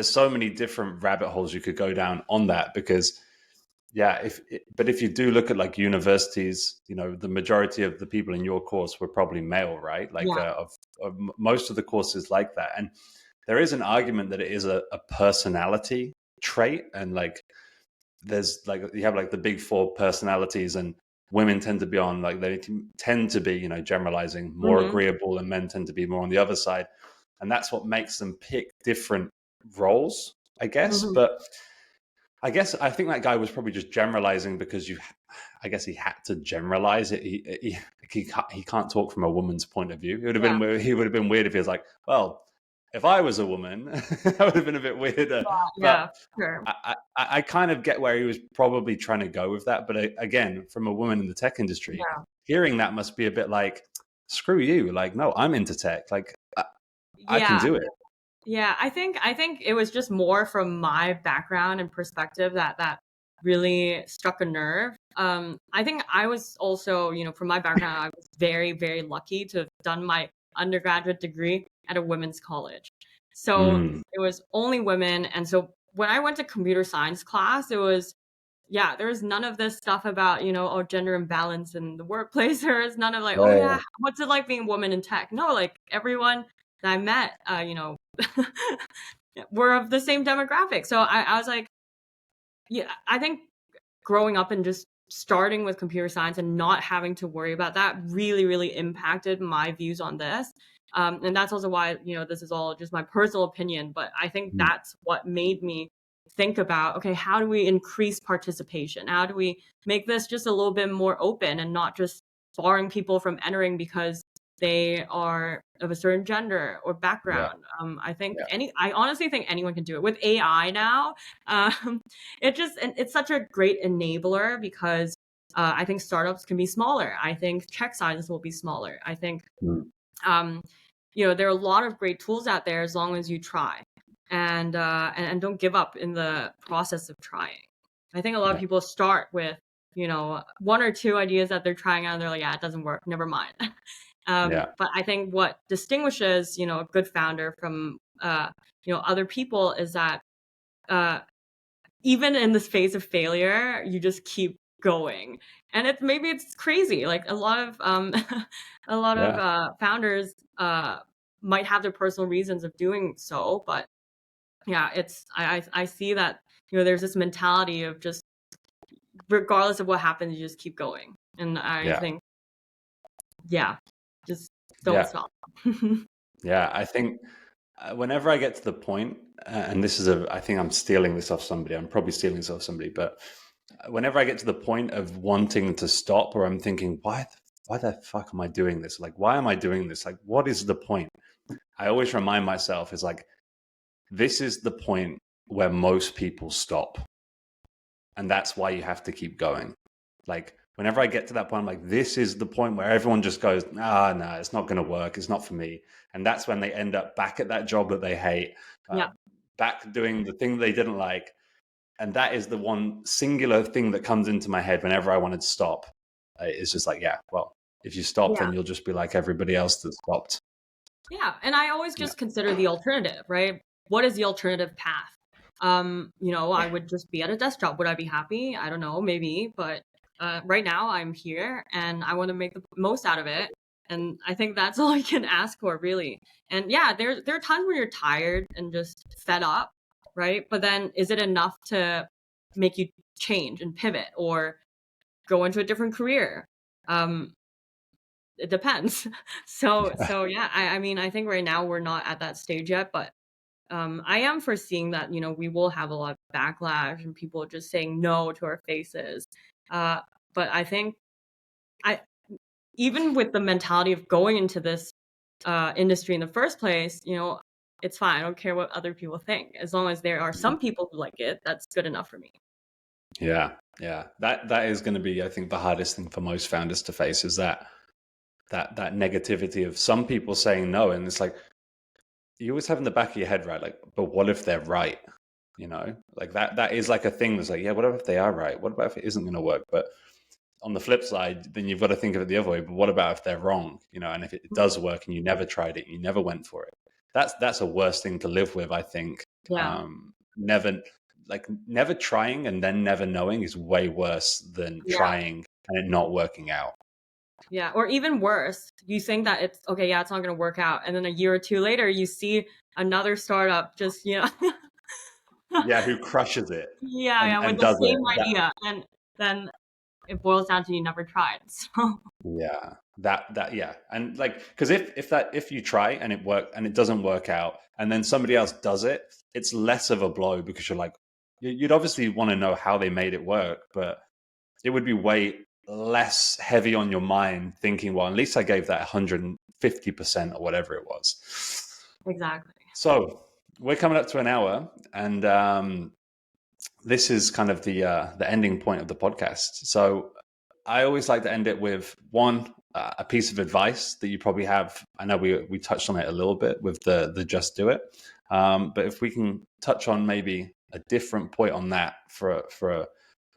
so many different rabbit holes you could go down on that because yeah, but if you do look at like universities, the majority of the people in your course were probably male, right? Like Yeah. most of the courses like that, and there is an argument that it is a personality trait, and like there's like you have like the big four personalities, and women tend to be on like they tend to be generalizing more Hmm. agreeable, and men tend to be more on the other side, and that's what makes them pick different roles, I guess. Hmm. But I think that guy was probably just generalizing because I guess he had to generalize it. He can't talk from a woman's point of view. It would have Yeah. been he would have been weird if he was like, well, if I was a woman, that would have been a bit weirder. But Yeah, sure. I kind of get where he was probably trying to go with that. But again, from a woman in the tech industry, Yeah. hearing that must be a bit like, screw you. Like, no, I'm into tech. Like, I can Yeah. do it. Yeah, I think it was just more from my background and perspective that really struck a nerve. I think I was also, from my background, I was very, very lucky to have done my undergraduate degree at a women's college. So Mm, it was only women. And so when I went to computer science class, it was, yeah, there was none of this stuff about, oh, gender imbalance in the workplace. There was none of like, oh yeah, yeah, what's it like being a woman in tech? No, like everyone that I met, were of the same demographic. So I was like, yeah, I think growing up and just starting with computer science and not having to worry about that really, really impacted my views on this. And that's also why, this is all just my personal opinion, but I think that's what made me think about, okay, how do we increase participation? How do we make this just a little bit more open and not just barring people from entering because they are of a certain gender or Yeah. background? I honestly think anyone can do it with AI now. It's such a great enabler because I think startups can be smaller. I think check sizes will be smaller. I think um, there are a lot of great tools out there as long as you try and don't give up in the process of trying. I think a lot of people start with, one or two ideas that they're trying out and they're like, yeah, it doesn't work. Never mind. But I think what distinguishes, a good founder from, other people is that even in this phase of failure, you just keep going. And maybe it's crazy. Like a lot of founders might have their personal reasons of doing so, but yeah, I see that there's this mentality of just regardless of what happens, you just keep going. And I think just don't stop. Yeah, I think whenever I get to the point, and I think I'm stealing this off somebody. I'm probably stealing this off somebody, but whenever I get to the point of wanting to stop, or I'm thinking, why the fuck am I doing this? Like, why am I doing this? Like, what is the point? I always remind myself, is like, this is the point where most people stop. And that's why you have to keep going. Like, whenever I get to that point, I'm like, this is the point where everyone just goes, no, it's not going to work. It's not for me. And that's when they end up back at that job that they hate, back doing the thing they didn't like. And that is the one singular thing that comes into my head whenever I wanted to stop. It's just like, well, if you stop, then you'll just be like everybody else that stopped. Yeah. And I always just consider the alternative, right? What is the alternative path? I would just be at a desk job. Would I be happy? I don't know, maybe. But right now I'm here and I want to make the most out of it. And I think that's all I can ask for, really. And yeah, there are times where you're tired and just fed up, right? But then is it enough to make you change and pivot or go into a different career? It depends. So yeah, I mean, I think right now we're not at that stage yet, but I am foreseeing that, we will have a lot of backlash and people just saying no to our faces. But I think even with the mentality of going into this industry in the first place, it's fine. I don't care what other people think. As long as there are some people who like it, that's good enough for me. Yeah. That is going to be, I think, the hardest thing for most founders to face, is that negativity of some people saying no. And it's like, you always have in the back of your head, right? Like, but what if they're right? Like that is like a thing that's like, yeah, what if they are right? What about if it isn't going to work? But on the flip side, then you've got to think of it the other way. But what about if they're wrong? And if it does work and you never tried it, you never went for it. That's a worse thing to live with, I think. Yeah. Never trying and then never knowing is way worse than trying and it not working out. Yeah. Or even worse, you think that it's okay, yeah, it's not going to work out. And then a year or two later, you see another startup just, who crushes it. With the same idea. And then it boils down to you never tried. So and like, because if you try and it doesn't work out, and then somebody else does it, it's less of a blow, because you're like, you'd obviously want to know how they made it work, but it would be way less heavy on your mind thinking, well, at least I gave that 150% or whatever it was. Exactly. So we're coming up to an hour, and this is kind of the ending point of the podcast. So I always like to end it with a piece of advice that you probably have. I know we touched on it a little bit with the just do it, but if we can touch on maybe a different point on that for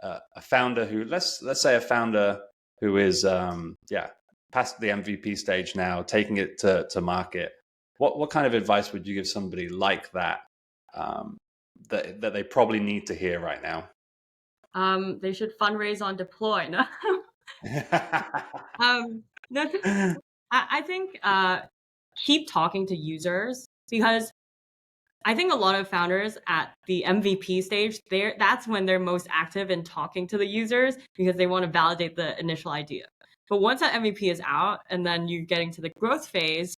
a founder who, let's say a founder who is past the MVP stage now, taking it to market. What kind of advice would you give somebody like that? That they probably need to hear right now? They should fundraise on Deploy. No, no. I think keep talking to users, because I think a lot of founders at the MVP stage, that's when they're most active in talking to the users, because they want to validate the initial idea. But once that MVP is out and then you're getting to the growth phase,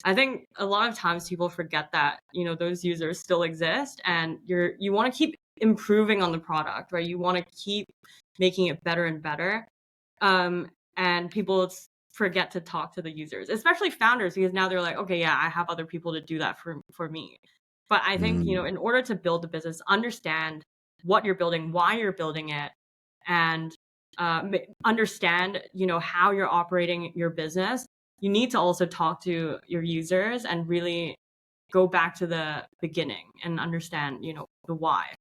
I think a lot of times people forget that, those users still exist, and you want to keep improving on the product, right? You want to keep making it better and better. And people forget to talk to the users, especially founders, because now they're like, okay, yeah, I have other people to do that for me. But I think, Mm, in order to build the business, understand what you're building, why you're building it, and understand, how you're operating your business. You need to also talk to your users and really go back to the beginning and understand, the why. yeah.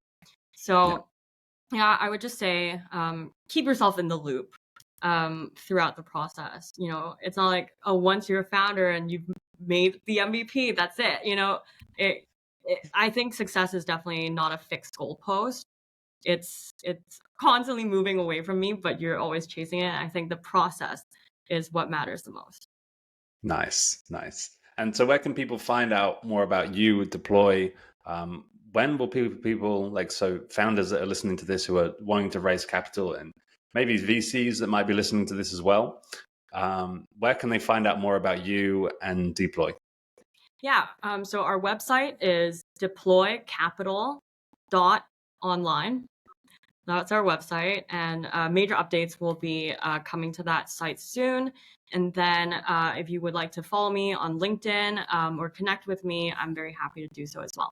So yeah, I would just say keep yourself in the loop throughout the process. It's not like, oh, once you're a founder and you've made the MVP, that's it. It, I think success is definitely not a fixed goalpost. It's constantly moving away from me, but you're always chasing it. I think the process is what matters the most. Nice, nice. And so, where can people find out more about you, Deploy? When will people like so founders that are listening to this who are wanting to raise capital, and maybe VCs that might be listening to this as well? Where can they find out more about you and Deploy? Yeah. So our website is deploycapital.online. That's our website, and major updates will be coming to that site soon. And then if you would like to follow me on LinkedIn or connect with me, I'm very happy to do so as well.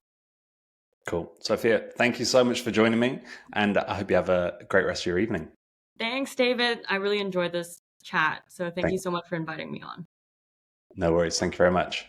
Cool. Sophiya, thank you so much for joining me, and I hope you have a great rest of your evening. Thanks, David. I really enjoyed this chat. So thank you Thank, so much for inviting me on. no worries. Thank you very much.